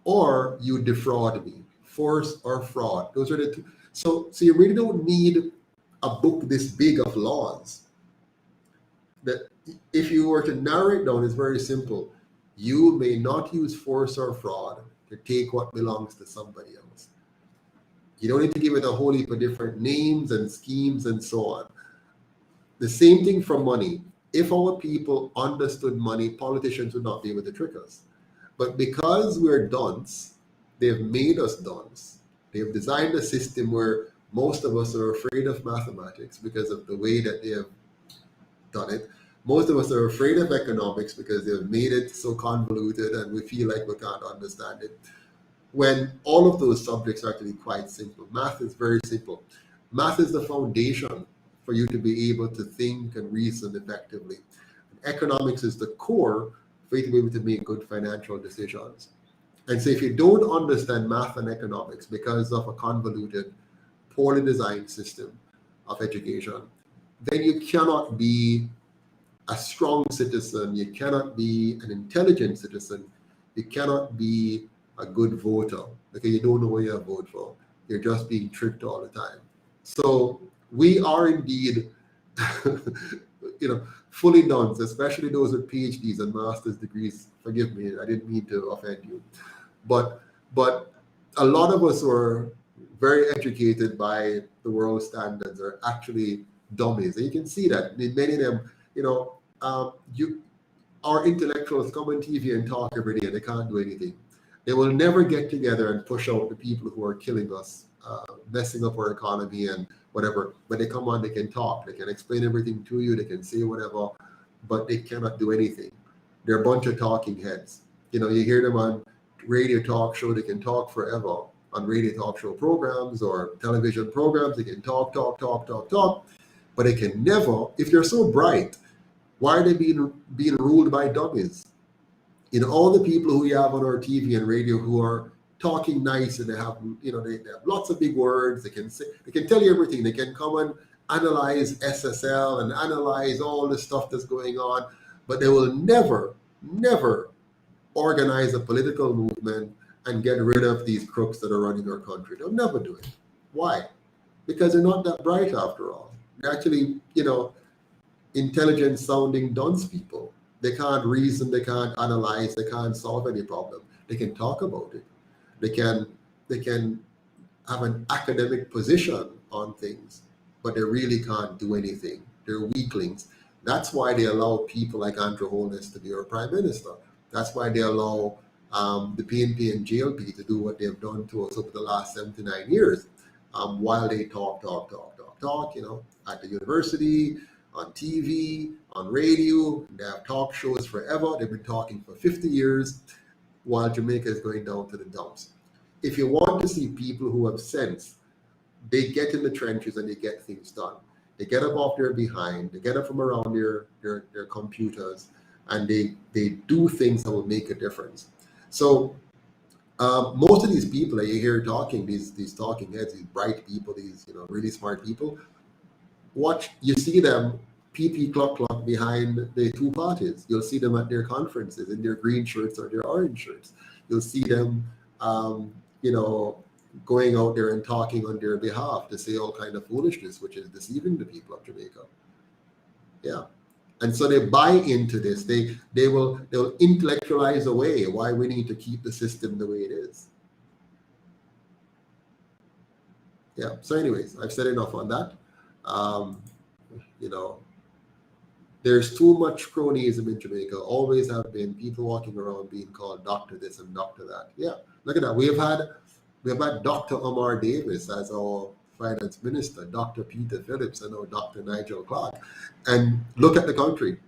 Or you defraud me, force or fraud. Those are the 2. So you really don't need a book this big of laws. That if you were to narrow it down, it's very simple. You may not use force or fraud to take what belongs to somebody else. You don't need to give it a whole heap of different names and schemes and so on. The same thing for money. If our people understood money, politicians would not be able to trick us. But because we're dunce, they've made us dunce. They've designed a system where most of us are afraid of mathematics because of the way that they have done it. Most of us are afraid of economics because they've made it so convoluted and we feel like we can't understand it. When all of those subjects are actually quite simple. Math is very simple. Math is the foundation for you to be able to think and reason effectively. Economics is the core for you to be able to make good financial decisions. And so if you don't understand math and economics because of a convoluted, poorly designed system of education, then you cannot be a strong citizen, you cannot be an intelligent citizen, you cannot be a good voter, because you don't know who you vote for. You're just being tricked all the time. So we are indeed, fully dunce, especially those with PhDs and master's degrees. Forgive me, I didn't mean to offend you, but a lot of us who are very educated by the world standards are actually dummies, and you can see that many of them. Our intellectuals come on TV and talk every day, and they can't do anything. They will never get together and push out the people who are killing us, messing up our economy and whatever. But they come on, they can talk, they can explain everything to you, they can say whatever, but they cannot do anything. They're a bunch of talking heads. You hear them on radio talk show, they can talk forever on radio talk show programs or television programs. They can talk, but they can never, if they're so bright, why are they being ruled by dummies? All the people who we have on our TV and radio who are talking nice, and they have lots of big words. They can tell you everything. They can come and analyze SSL and analyze all the stuff that's going on, but they will never organize a political movement and get rid of these crooks that are running our country. They'll never do it. Why? Because they're not that bright after all. They're actually, intelligent sounding dunce people. They can't reason, they can't analyze, they can't solve any problem. They can talk about it. They can have an academic position on things, but they really can't do anything. They're weaklings. That's why they allow people like Andrew Holness to be our prime minister. That's why they allow the PNP and JLP to do what they've done to us over the last 79 years, while they talk, at the university, on TV, on radio. They have talk shows forever. They've been talking for 50 years while Jamaica is going down to the dumps. If you want to see people who have sense, they get in the trenches and they get things done. They get up off their behind, they get up from around their computers, and they do things that will make a difference. So most of these people that you hear talking, these talking heads, these bright people, these really smart people, you see them cluck behind the two parties. You'll see them at their conferences in their green shirts or their orange shirts. You'll see them going out there and talking on their behalf to say all kind of foolishness, which is deceiving the people of Jamaica. Yeah. And so they buy into this. They'll intellectualize away why we need to keep the system the way it is. Yeah. So anyways, I've said enough on that. There's too much cronyism in Jamaica. Always have been people walking around being called Dr. this and Dr. that. Yeah, look at that. We have had Dr. Omar Davis as our finance minister, Dr. Peter Phillips, and now Dr. Nigel Clark. And look at the country.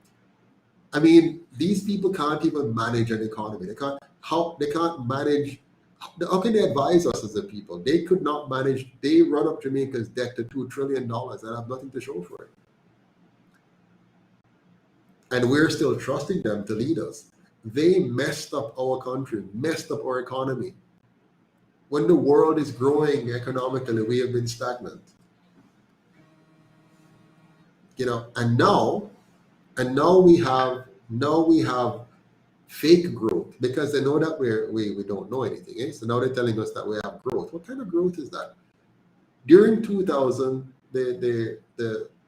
I mean, these people can't even manage an economy. They can't manage. How can they advise us as a people? They could not manage. They run up Jamaica's debt to $2 trillion and have nothing to show for it. And we're still trusting them to lead us. They messed up our country, messed up our economy. When the world is growing economically, we have been stagnant. And now we have fake growth because they know that we don't know anything. Eh? So now they're telling us that we have growth. What kind of growth is that? During 2000, the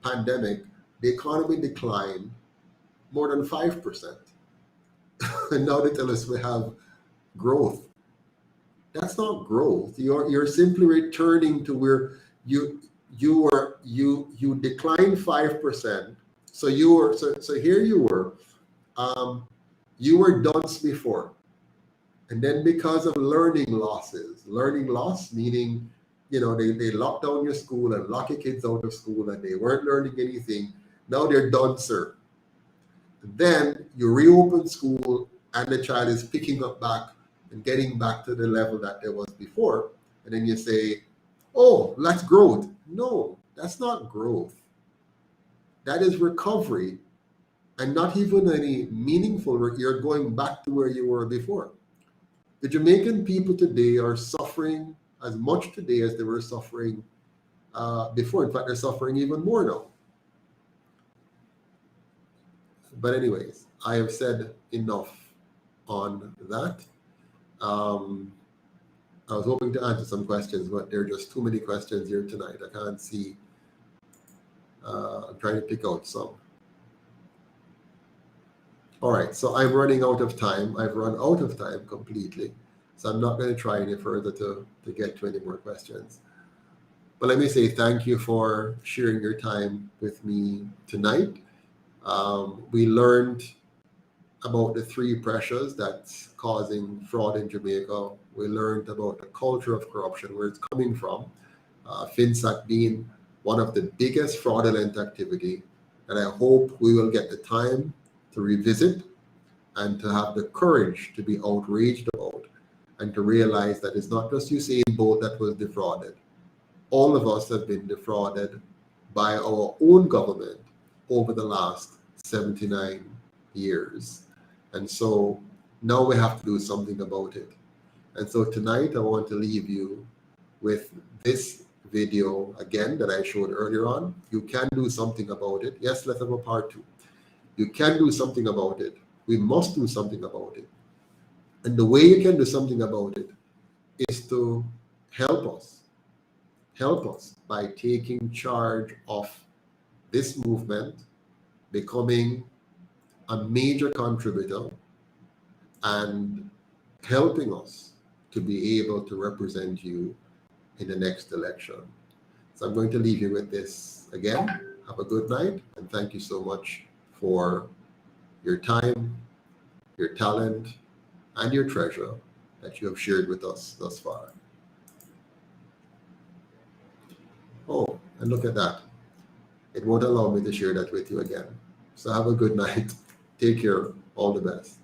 pandemic, the economy declined more than 5%. And now they tell us we have growth. That's not growth. You're simply returning to where you declined 5%. So here you were. You were dunce before, and then because of learning loss meaning, they locked down your school and lock your kids out of school and they weren't learning anything. Now they're duncer. Then you reopen school and the child is picking up back and getting back to the level that there was before. And then you say, oh, that's growth. No, that's not growth. That is recovery. And not even any meaningful, you're going back to where you were before. The Jamaican people today are suffering as much today as they were suffering before. In fact, they're suffering even more now. But anyways, I have said enough on that. I was hoping to answer some questions, but there are just too many questions here tonight. I can't see. I'm trying to pick out some. All right, so I'm running out of time. I've run out of time completely. So I'm not going to try any further to get to any more questions. But let me say thank you for sharing your time with me tonight. We learned about the three pressures that's causing fraud in Jamaica. We learned about the culture of corruption, where it's coming from. FinSAC being one of the biggest fraudulent activity. And I hope we will get the time to revisit and to have the courage to be outraged about and to realize that it's not just USAIN BOLT that was defrauded. All of us have been defrauded by our own government over the last 79 years. And so now we have to do something about it. And so tonight I want to leave you with this video again that I showed earlier on. You can do something about it. Yes, let's have a part 2. You can do something about it. We must do something about it. And the way you can do something about it is to help us by taking charge of this movement, becoming a major contributor, and helping us to be able to represent you in the next election. So I'm going to leave you with this again. Have a good night, and thank you so much for your time, your talent, and your treasure that you have shared with us thus far. Oh, and look at that. It won't allow me to share that with you again. So have a good night. Take care. All the best.